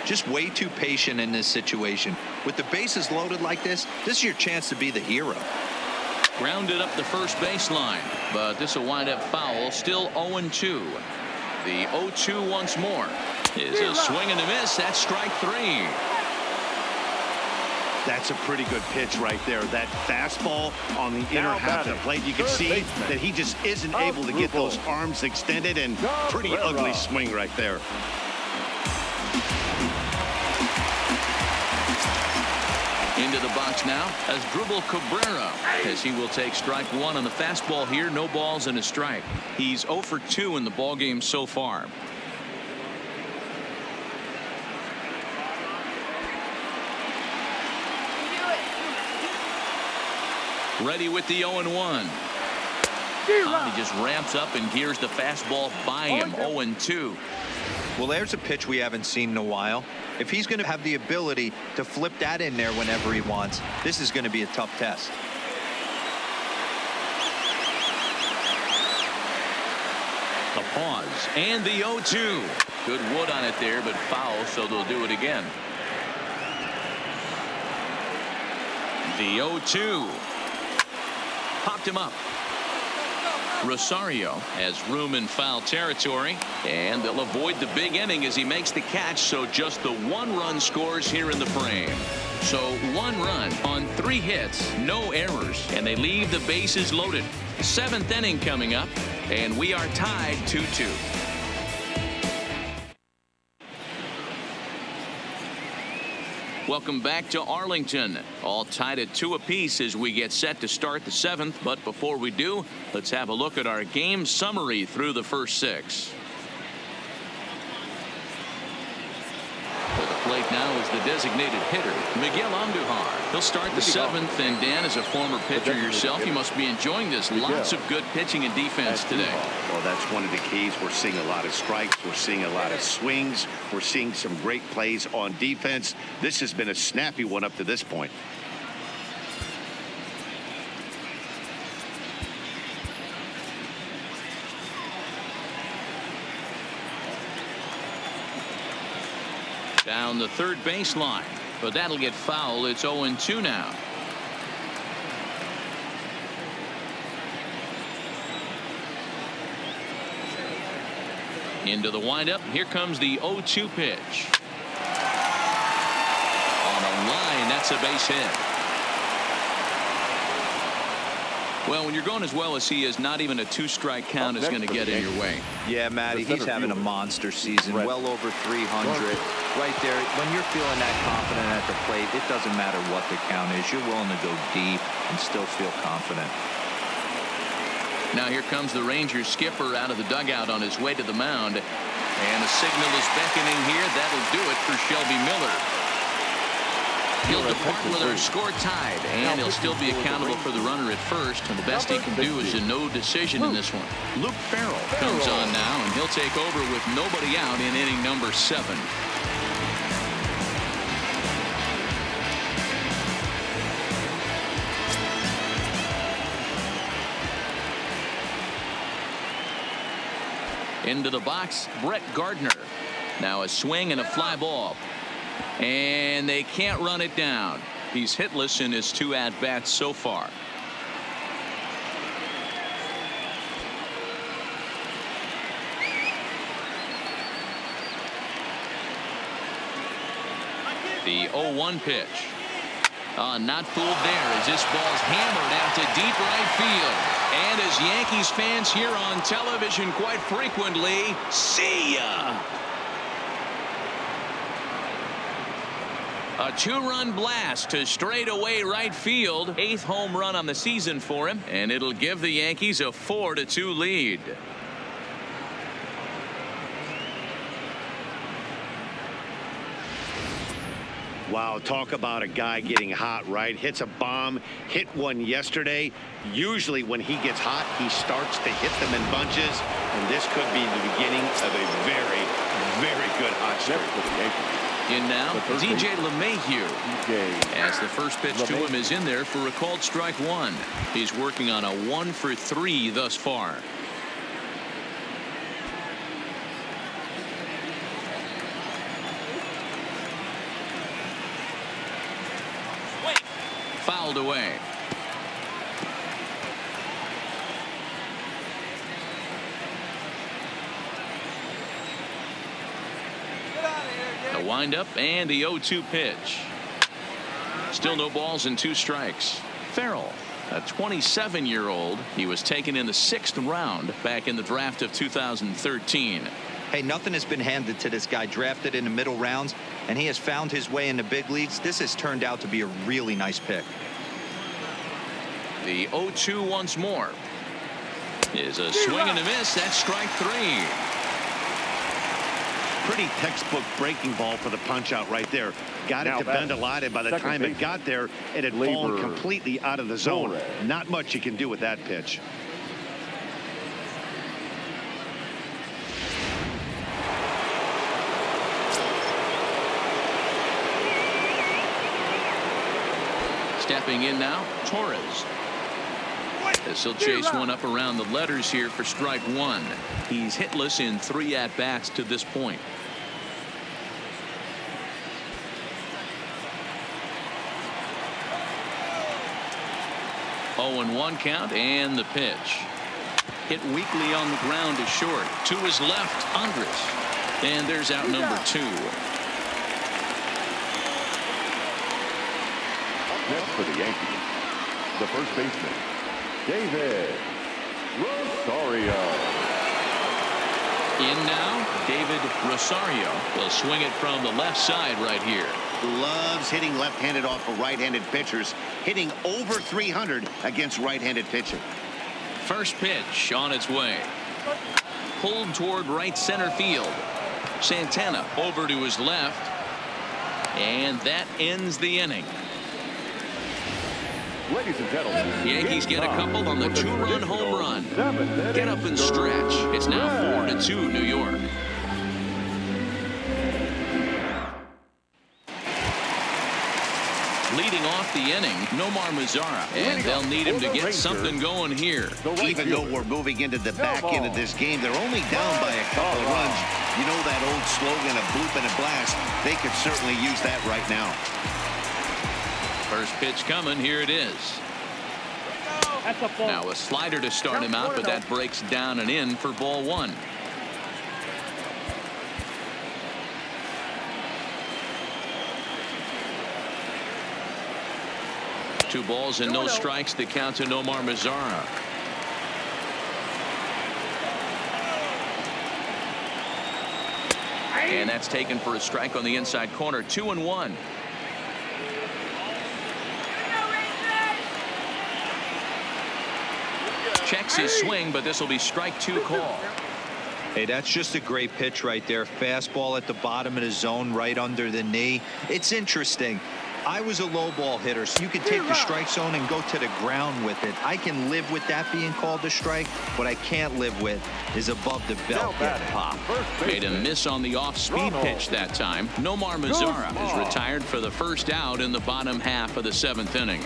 C: Just way too patient in this situation. With the bases loaded like this is your chance to be the hero.
A: Grounded up the first baseline, but this will wind up foul. Still 0-2. The 0-2 once more is a swing and a miss. That's strike 3.
B: That's a pretty good pitch right there. That fastball on the inner half of the plate. You can see that he just isn't able to get those arms extended, and pretty ugly swing right there.
A: Into the box now as Dribble Cabrera, as he will take strike 1 on the fastball here. No balls and a strike. He's 0 for 2 in the ball game so far. Ready with the 0-1. He just ramps up and gears the fastball by him. 0-2.
C: Well, there's a pitch we haven't seen in a while. If he's going to have the ability to flip that in there whenever he wants, this is going to be a tough test.
A: The pause and the 0-2. Good wood on it there, but foul, so they'll do it again. The 0-2. Popped him up. Rosario has room in foul territory, and they'll avoid the big inning as he makes the catch, so just the 1 run scores here in the frame. So 1 run on 3 hits, no errors, and they leave the bases loaded. 7th inning coming up, and we are tied 2-2. Welcome back to Arlington. All tied at 2 apiece as we get set to start the 7th. But before we do, let's have a look at our game summary through the first 6. For the plate now is the designated hitter, Miguel Andujar. He'll start the 7th, and Dan, as a former pitcher yourself, you must be enjoying this. Lots of good pitching and defense today.
B: Well, that's one of the keys. We're seeing a lot of strikes. We're seeing a lot of swings. We're seeing some great plays on defense. This has been a snappy one up to this point.
A: Down the 3rd baseline, but that'll get foul. It's 0-2 now. Into the windup. Here comes the 0-2 pitch. On a line, that's a base hit. Well, when you're going as well as he is, not even a 2-strike count is going to get in your way.
C: Yeah, Matty, he's having a monster season, well over 300. Right there, when you're feeling that confident at the plate, it doesn't matter what the count is. You're willing to go deep and still feel confident.
A: Now here comes the Rangers skipper out of the dugout on his way to the mound. And a signal is beckoning here. That'll do it for Shelby Miller. He'll depart with our score tied, and he'll still be accountable for the runner at first. And the best he can do is a no decision in this one. Luke Farrell comes on now, and he'll take over with nobody out in inning number 7. Into the box, Brett Gardner. Now a swing and a fly ball. And they can't run it down. He's hitless in his 2 at-bats so far. The 0-1 pitch. Not fooled there as this ball's hammered out to deep right field. And as Yankees fans here on television quite frequently, see ya! A two-run blast to straightaway right field. 8th home run on the season for him, and it'll give the Yankees a 4-2 lead.
B: Wow, talk about a guy getting hot, right? Hits a bomb, hit one yesterday. Usually when he gets hot, he starts to hit them in bunches, and this could be the beginning of a very, very good hot streak.
A: In now, DJ LeMahieu, as the first pitch to him is in there for a called strike one. He's working on a 1 for 3 thus far. Fouled away. The windup and the 0-2 pitch. Still no balls and 2 strikes. Farrell, a 27-year-old. He was taken in the 6th round back in the draft of 2013.
C: Hey, nothing has been handed to this guy. Drafted in the middle rounds, and he has found his way in the big leagues. This has turned out to be a really nice pick.
A: The 0-2 once more is a swing and a miss. That's strike 3.
B: Pretty textbook breaking ball for the punch out right there. Got it to bend a lot, and by the time it got there, it had fallen completely out of the zone. Not much you can do with that pitch.
A: Stepping in now, Torres. As he'll chase one up around the letters here for strike 1. He's hitless in 3 at-bats to this point. Oh, and 1 count, and the pitch. Hit weakly on the ground to short. To his left, Andres. And there's out number 2.
E: Next for the Yankees, the first baseman, David Rosario.
A: In now, David Rosario will swing it from the left side right here.
B: Loves hitting left-handed off of right-handed pitchers, hitting over 300 against right-handed pitching.
A: First pitch on its way. Pulled toward right center field. Santana over to his left. And that ends the inning.
E: Ladies and gentlemen,
A: Yankees get a couple on the 2-run home run. Get up and stretch. It's now 4-2 New York. Leading off the inning, Nomar Mazara, and they'll need him to get something going here.
B: Even though we're moving into the back end of this game, they're only down by a couple of runs. You know that old slogan, a bloop and a blast. They could certainly use that right now.
A: First pitch coming. Here it is. Now a slider to start him out, but that breaks down and in for ball 1. Two balls and no strikes. The count to Nomar Mazara. And that's taken for a strike on the inside corner. 2-1. Checks his swing, but this will be strike 2 call.
C: Hey, that's just a great pitch right there. Fastball at the bottom of the zone, right under the knee. It's interesting. I was a low ball hitter, so you could take the strike zone and go to the ground with it. I can live with that being called a strike. What I can't live with is above the belt getting popped.
A: Made a miss on the off-speed pitch that time. Nomar Mazara is retired for the first out in the bottom half of the 7th inning.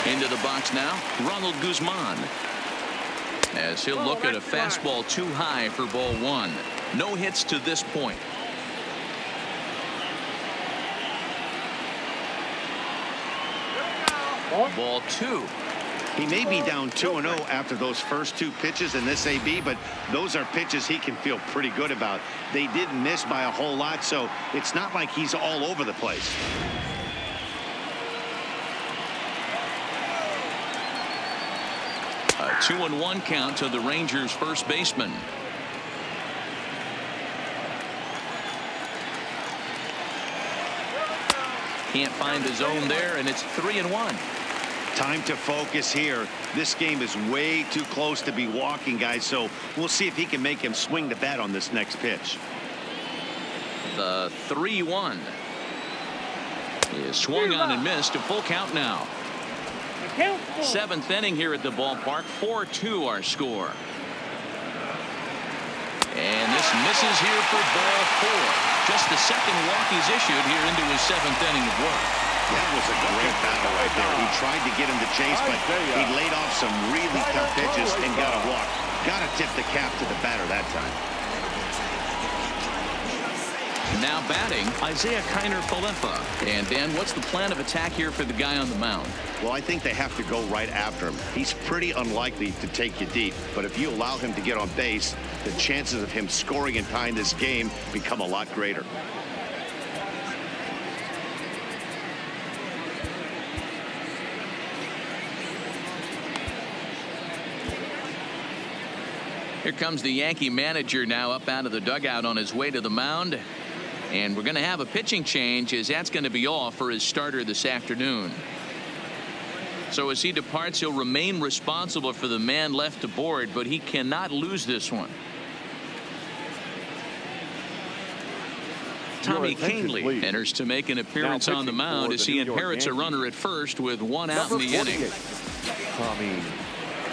A: Into the box now, Ronald Guzman. As he'll look at a fastball too high for ball 1. No hits to this point. Ball 2.
B: He may be down 2-0 after those first 2 pitches in this AB, but those are pitches he can feel pretty good about. They didn't miss by a whole lot, so it's not like he's all over the place. A 2-1 count to the Rangers' first baseman.
A: Can't find the zone there, and it's 3-1.
B: Time to focus here. This game is way too close to be walking, guys, so we'll see if he can make him swing the bat on this next pitch.
A: The 3-1 is swung on and missed. A full count now. Seventh inning here at the ballpark. 4-2 our score. And this misses here for ball 4. Just the second walk he's issued here into his 7th inning of work.
B: That was a great battle right there. He tried to get him to chase, but he laid off some really tough pitches and got a walk. Got to tip the cap to the batter that time.
A: Now batting, Isaiah Kiner-Falefa. And Dan, what's the plan of attack here for the guy on the mound?
B: Well, I think they have to go right after him. He's pretty unlikely to take you deep, but if you allow him to get on base, the chances of him scoring and tying this game become a lot greater.
A: Here comes the Yankee manager now up out of the dugout on his way to the mound. And we're going to have a pitching change, as that's going to be all for his starter this afternoon. So as he departs, he'll remain responsible for the man left aboard, but he cannot lose this one. Tommy Kahnle enters to make an appearance on the mound as he inherits a runner at first with 1 out in the inning.
E: Tommy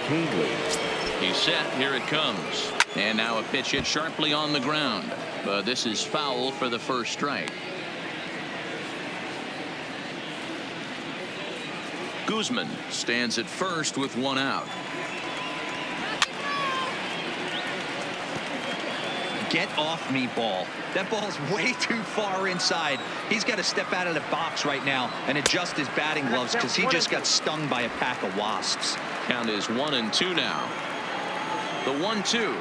E: Kahnle.
A: He's set. Here it comes. And now a pitch hit sharply on the ground. But this is foul for the first strike. Guzman stands at first with 1 out.
C: Get off me, ball. That ball's way too far inside. He's got to step out of the box right now and adjust his batting gloves because he just got stung by a pack of wasps.
A: Count is 1-2 now. The 1-2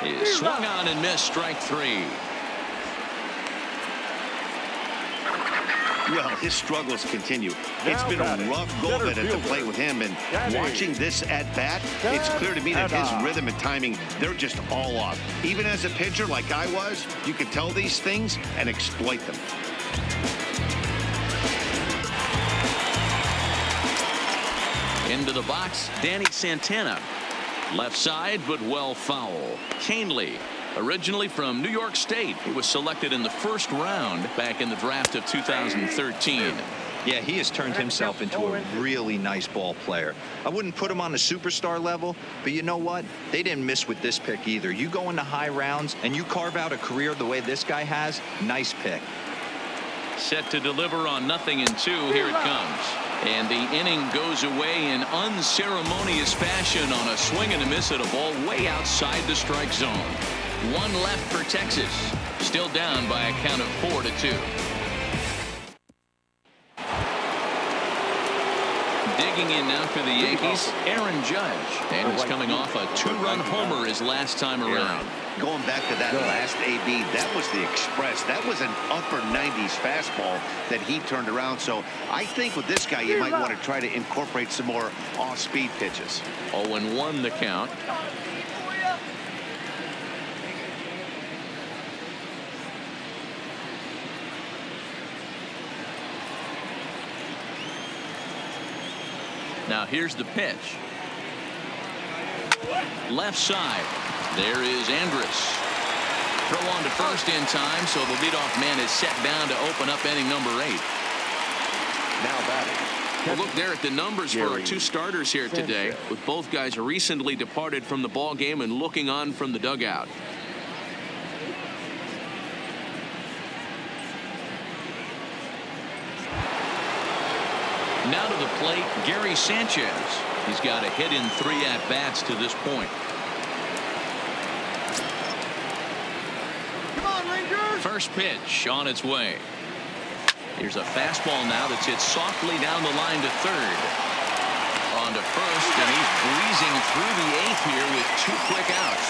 A: is swung on and missed. Strike 3.
B: Well, his struggles continue. It's been a rough go at the plate with him, and watching this at bat, it's clear to me that his rhythm and timing, they're just all off. Even as a pitcher like I was, you can tell these things and exploit them.
A: Into the box, Danny Santana. Left side, but well foul. Kahnle, originally from New York State, he was selected in the first round back in the draft of 2013.
C: Yeah, he has turned himself into a really nice ball player. I wouldn't put him on the superstar level, but you know what? They didn't miss with this pick either. You go into high rounds and you carve out a career the way this guy has, nice pick.
A: Set to deliver on 0-2. Here it comes. And the inning goes away in unceremonious fashion on a swing and a miss at a ball way outside the strike zone. 1 left for Texas. Still down by a count of 4-2. Digging in now for the Yankees, Aaron Judge. And he's coming off a 2-run homer his last time around.
B: Going back to that last AB, that was the express. That was an upper 90s fastball that he turned around. So I think with this guy, you might want to try to incorporate some more off-speed pitches.
A: 0-1 the count. Now here's the pitch. Left side. There is Andrus. Throw on to first in time, so the leadoff man is set down to open up inning number 8.
E: Now batting.
A: Well, look there at the numbers for our 2 starters here today, with both guys recently departed from the ball game and looking on from the dugout. Now to the plate, Gary Sanchez. He's got a hit in 3 at-bats to this point. First pitch on its way. Here's a fastball now that's hit softly down the line to third. On to first, and he's breezing through the 8th here with 2 quick outs.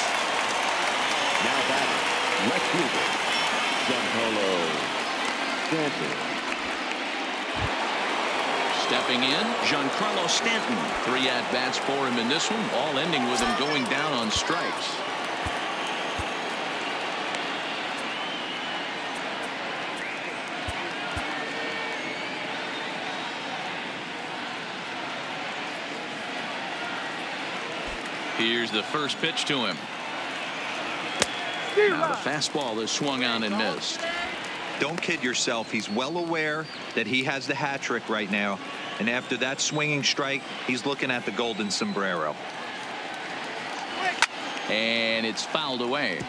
E: Now batting. Left fielder, Giancarlo Stanton.
A: Stepping in, Giancarlo Stanton. 3 at-bats for him in this one, all ending with him going down on strikes. Here's the first pitch to him. Now the fastball is swung on and missed.
C: Don't kid yourself. He's well aware that he has the hat trick right now. And after that swinging strike, he's looking at the golden sombrero.
A: And it's fouled away.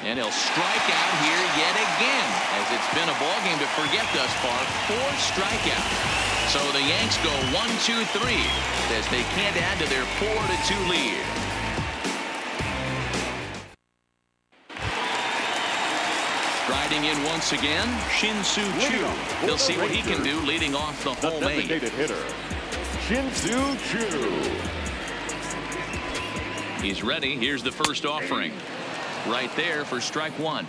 A: And he'll strike out here yet again, as it's been a ball game to forget thus far. 4 strikeouts. So the Yanks go 1-2-3 as they can't add to their 4-2 lead. Striding in once again, Shin-Soo Choo. He'll see what he can do leading off the home 8.
E: Designated hitter, Shin-Soo Choo.
A: He's ready. Here's the first offering. Right there for strike 1.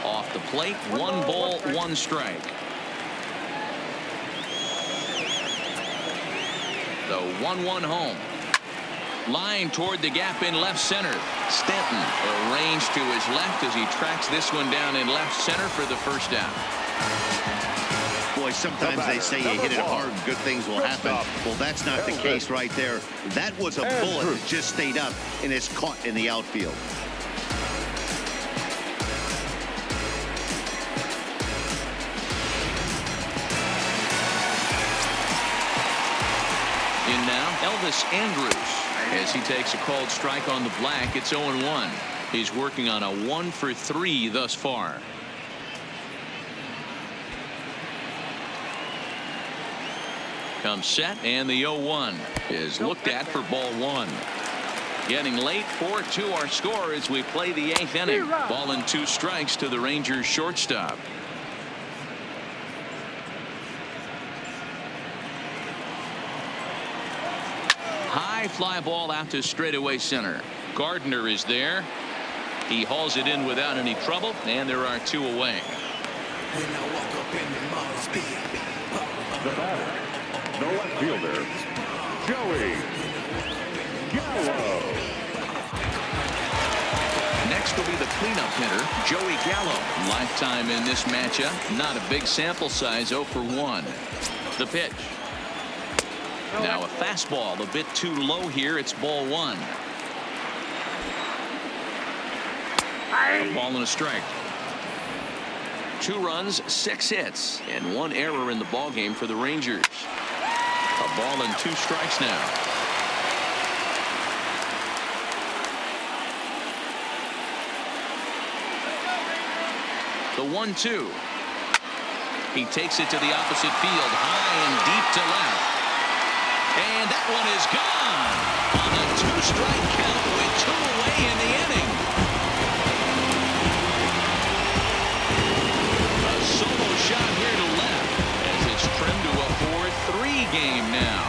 A: Off the plate, 1 ball, 1 strike. The 1-1 home. Line toward the gap in left center. Stanton arranged to his left as he tracks this one down in left center for the first down.
B: Boy, sometimes they say you hit it hard, good things will happen. Well, that's not the case right there. That was a bullet that just stayed up and is caught in the outfield.
A: In now, Elvis Andrus, as he takes a called strike on the black. It's 0-1. He's working on a 1-for-3 thus far. Comes set, and the 0-1 is looked at for ball 1. Getting late, 4-2 our score as we play the 8th inning. Ball and 2 strikes to the Rangers shortstop. High fly ball out to straightaway center. Gardner is there. He hauls it in without any trouble, and there are 2 away.
E: The batter, the left fielder, Joey Gallo.
A: Next will be the cleanup hitter, Joey Gallo. Lifetime in this matchup. Not a big sample size, 0 for 1. The pitch. Now a fastball a bit too low here. It's ball 1. A ball and a strike. 2 runs, 6 hits, and 1 error in the ball game for the Rangers. A ball and 2 strikes now. The 1-2. He takes it to the opposite field, high and deep to left. And that one is gone on a 2-strike count with 2 away in the inning. A solo shot here to left as it's trimmed to a 4-3 game now.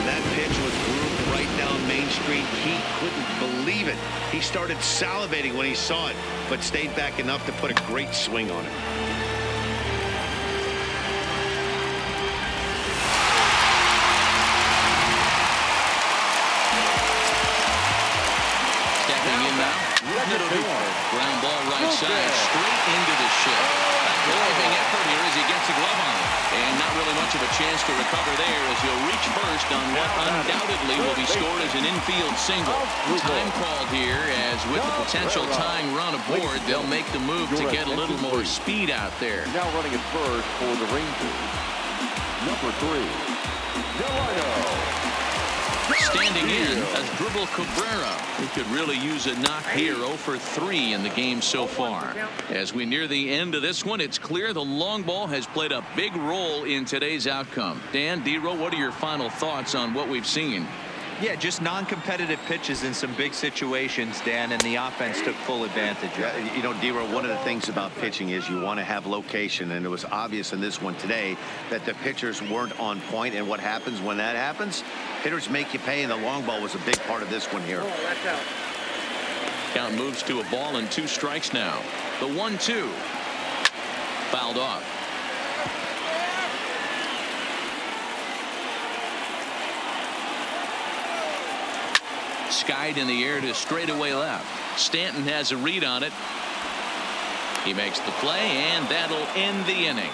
B: That pitch was groomed right down Main Street. He couldn't believe it. He started salivating when he saw it, but stayed back enough to put a great swing on it.
A: Stepping in now. Ground ball right side, straight into the shed. A driving effort here as he gets a glove on it. And not really much of a chance to recover there as he'll reach first on what undoubtedly will be scored as an infield single. Time called here as with the potential tying run aboard, they'll make the move to get a little more speed out there.
E: Now running at first for the Rangers, number 3, Delino.
A: Standing in, Asdrubal Cabrera, who could really use a knock here. 0 for 3 in the game so far. As we near the end of this one, it's clear the long ball has played a big role in today's outcome. Dan, D-Row, what are your final thoughts on what we've seen?
C: Yeah, just non-competitive pitches in some big situations, Dan, and the offense took full advantage of it.
B: You know, D-Row, one of the things about pitching is you want to have location, and it was obvious in this one today that the pitchers weren't on point, and what happens when that happens? Hitters make you pay, and the long ball was a big part of this one here.
A: Count moves to a ball and 2 strikes now. The 1-2. Fouled off. Skied in the air to straightaway left. Stanton has a read on it. He makes the play, and that'll end the inning.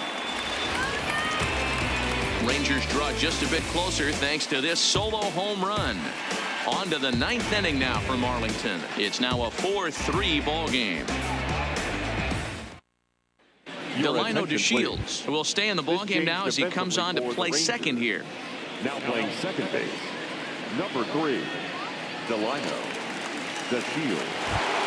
A: Rangers draw just a bit closer thanks to this solo home run. On to the 9th inning now from Arlington. It's now a 4-3 ball game. Delino DeShields will stay in the ball game now as he comes on to play second here.
E: Now playing second base, number 3, Delino DeShields.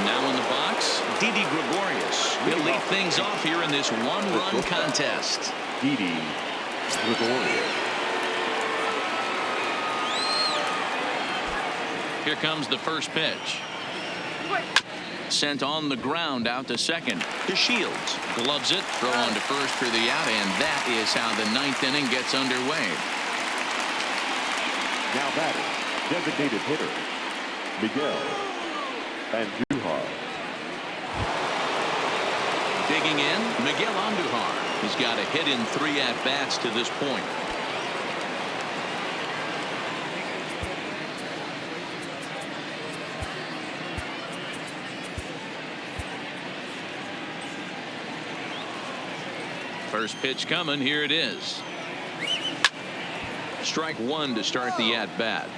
A: Now in the box, Didi Gregorius. He'll lead things off here in this one-run contest.
E: Didi Gregorius.
A: Here comes the first pitch. Sent on the ground out to second. DeShields gloves it, throw on to first for the out, and that is how the 9th inning gets underway.
E: Now batting, designated hitter, Miguel Andujar.
A: Digging in, Miguel Andujar. He's got a hit in 3 at-bats to this point. First pitch coming. Here it is. Strike 1 to start the at-bat.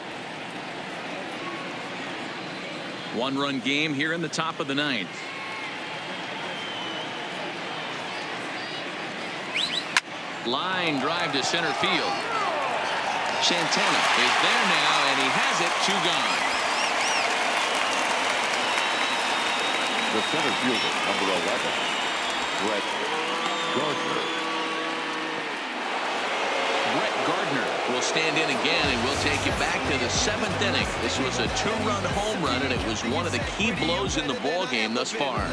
A: 1-run game here in the top of the 9th. Line drive to center field. Santana is there now, and he has it. 2 gone.
E: The center fielder, number 11, Brett Gardner.
A: Brett Gardner will stand in again, and we'll take you back to the 7th inning. This was a 2-run home run, and it was one of the key blows in the ball game thus far.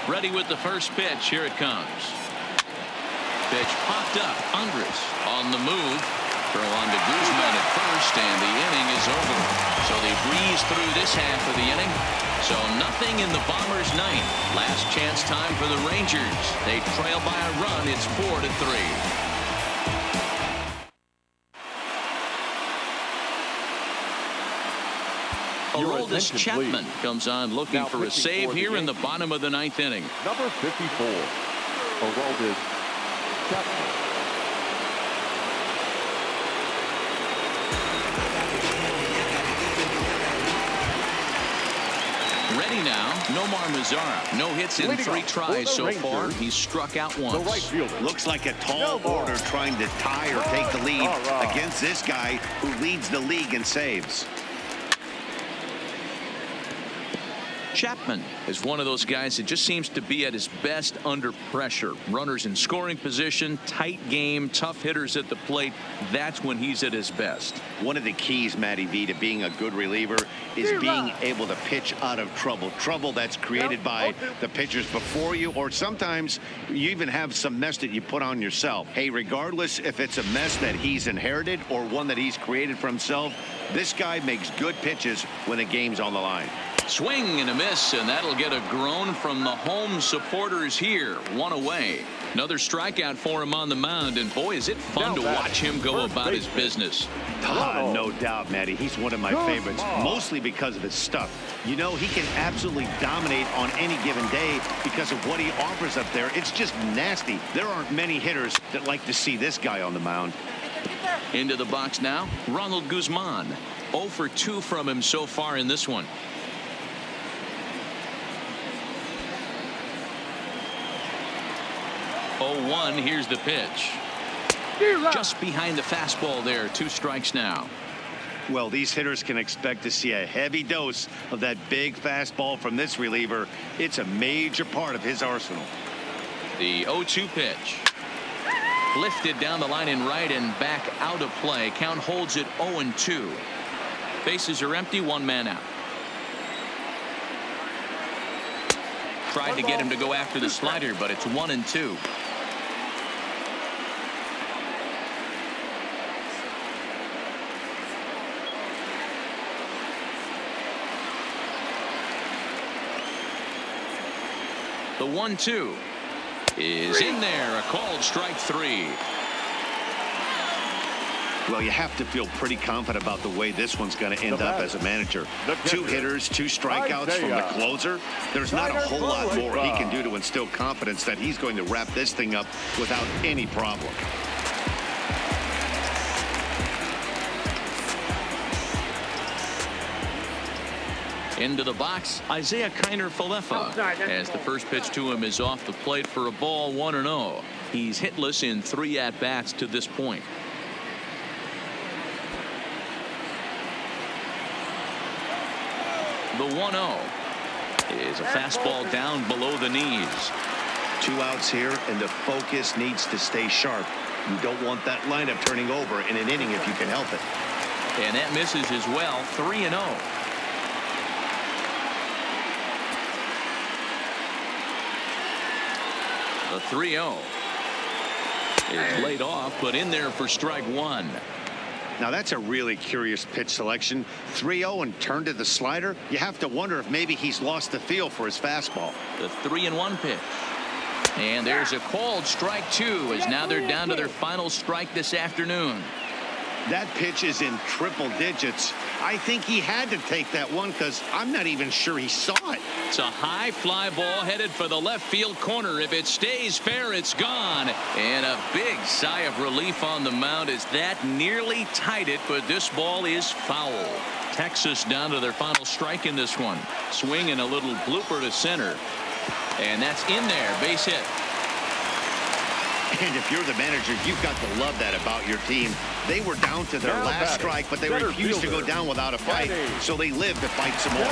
A: Ready with the first pitch. Here it comes. Pitch popped up. Andres on the move. Throw on to Guzman at first, and the inning is over. So they breeze through this half of the inning. So nothing in the Bombers' 9th. Last chance time for the Rangers. They trail by a run. It's 4-3. Aroldis Chapman comes on looking
E: Now
A: for a save
E: for
A: here in the bottom of the 9th inning.
E: Number 54, Aroldis Chapman.
A: Ready now, Nomar Mazara. No hits in 3 tries so far. He's struck out once.
E: The right fielder.
B: Looks like a tall order trying to tie or take the lead against this guy who leads the league in saves.
A: Chapman is one of those guys that just seems to be at his best under pressure. Runners in scoring position, tight game, tough hitters at the plate. That's when he's at his best.
B: One of the keys, Matty V, to being a good reliever is being able to pitch out of trouble. Trouble that's created by the pitchers before you, or sometimes you even have some mess that you put on yourself. Hey, regardless if it's a mess that he's inherited or one that he's created for himself, this guy makes good pitches when the game's on the line.
A: Swing and a miss, and that'll get a groan from the home supporters here. 1 away. Another strikeout for him on the mound, and boy, is it fun to watch him go about his business.
B: No doubt, Matty. He's one of my favorites, mostly because of his stuff. You know, he can absolutely dominate on any given day because of what he offers up there. It's just nasty. There aren't many hitters that like to see this guy on the mound.
A: Into the box now, Ronald Guzman. 0 for 2 from him so far in this one. 0-1. Here's the pitch. Just behind the fastball there. 2 strikes now.
B: Well, these hitters can expect to see a heavy dose of that big fastball from this reliever. It's a major part of his arsenal.
A: The 0-2 pitch. Lifted down the line in right and back out of play. Count holds it 0-2. Bases are empty. 1 man out. Tried to get him to go after the slider, but it's 1-2. The 1-2 is in there. A called strike 3.
B: Well, you have to feel pretty confident about the way this one's going to end up as a manager. 2 hitters, 2 strikeouts from the closer. There's not a whole lot more he can do to instill confidence that he's going to wrap this thing up without any problem.
A: Into the box, Isaiah Kiner-Falefa, as the first pitch to him is off the plate for a ball, 1-0. He's hitless in 3 at-bats to this point. The 1-0 is a fastball down below the knees.
B: 2 outs here, and the focus needs to stay sharp. You don't want that lineup turning over in an inning if you can help it.
A: And that misses as well. 3-0. The 3-0 is laid off, but in there for strike 1.
B: Now that's a really curious pitch selection. 3-0 and turned to the slider. You have to wonder if maybe he's lost the feel for his fastball.
A: The 3-1 pitch. And there's a called strike 2, as now they're down to their final strike this afternoon.
B: That pitch is in triple digits. I think he had to take that one because I'm not even sure he saw it.
A: It's a high fly ball headed for the left field corner. If it stays fair, it's gone. And a big sigh of relief on the mound as that nearly tied it, but this ball is foul. Texas down to their final strike in this one. Swing and a little blooper to center. And that's in there. Base hit.
B: And if you're the manager, you've got to love that about your team. They were down to their last strike, but they refused to go down without a fight, so they lived to fight some more.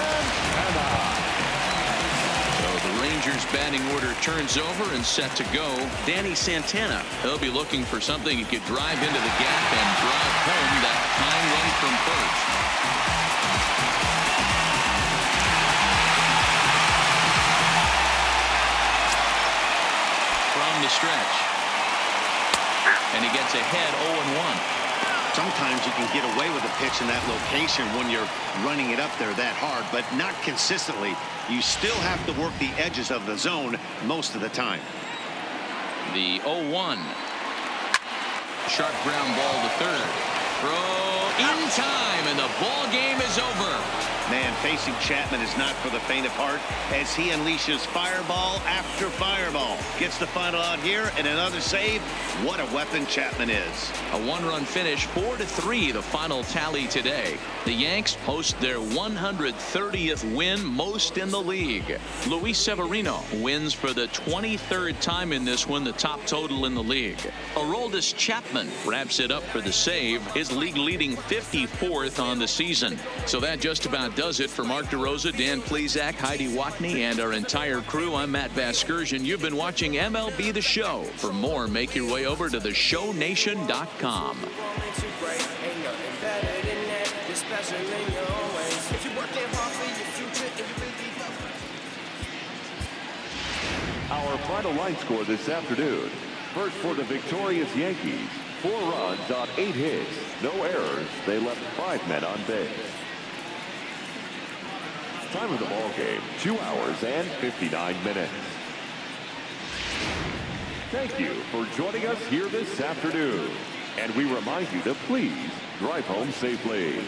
A: So the Rangers batting order turns over and set to go. Danny Santana, he'll be looking for something he could drive into the gap and drive home that tying run from first. From the stretch. And he gets ahead 0-1.
B: Sometimes you can get away with a pitch in that location when you're running it up there that hard, but not consistently. You still have to work the edges of the zone most of the time.
A: The 0-1. Sharp ground ball to third. Throw in time, and the ball game is over.
B: Man, facing Chapman is not for the faint of heart as he unleashes fireball after fireball. Gets the final out here and another save. What a weapon Chapman is.
A: A 1-run finish, 4-3, the final tally today. The Yanks post their 130th win, most in the league. Luis Severino wins for the 23rd time in this one, the top total in the league. Aroldis Chapman wraps it up for the save, his league-leading 54th on the season. So that just about does it for Mark DeRosa, Dan Plesac, Heidi Watney, and our entire crew. I'm Matt Vasgersian. You've been watching MLB The Show. For more, make your way over to theshownation.com.
E: Our final line score this afternoon. First for the victorious Yankees. 4 runs on 8 hits. No errors. They left 5 men on base. Time of the ball game, 2 hours and 59 minutes. Thank you for joining us here this afternoon. And we remind you to please drive home safely.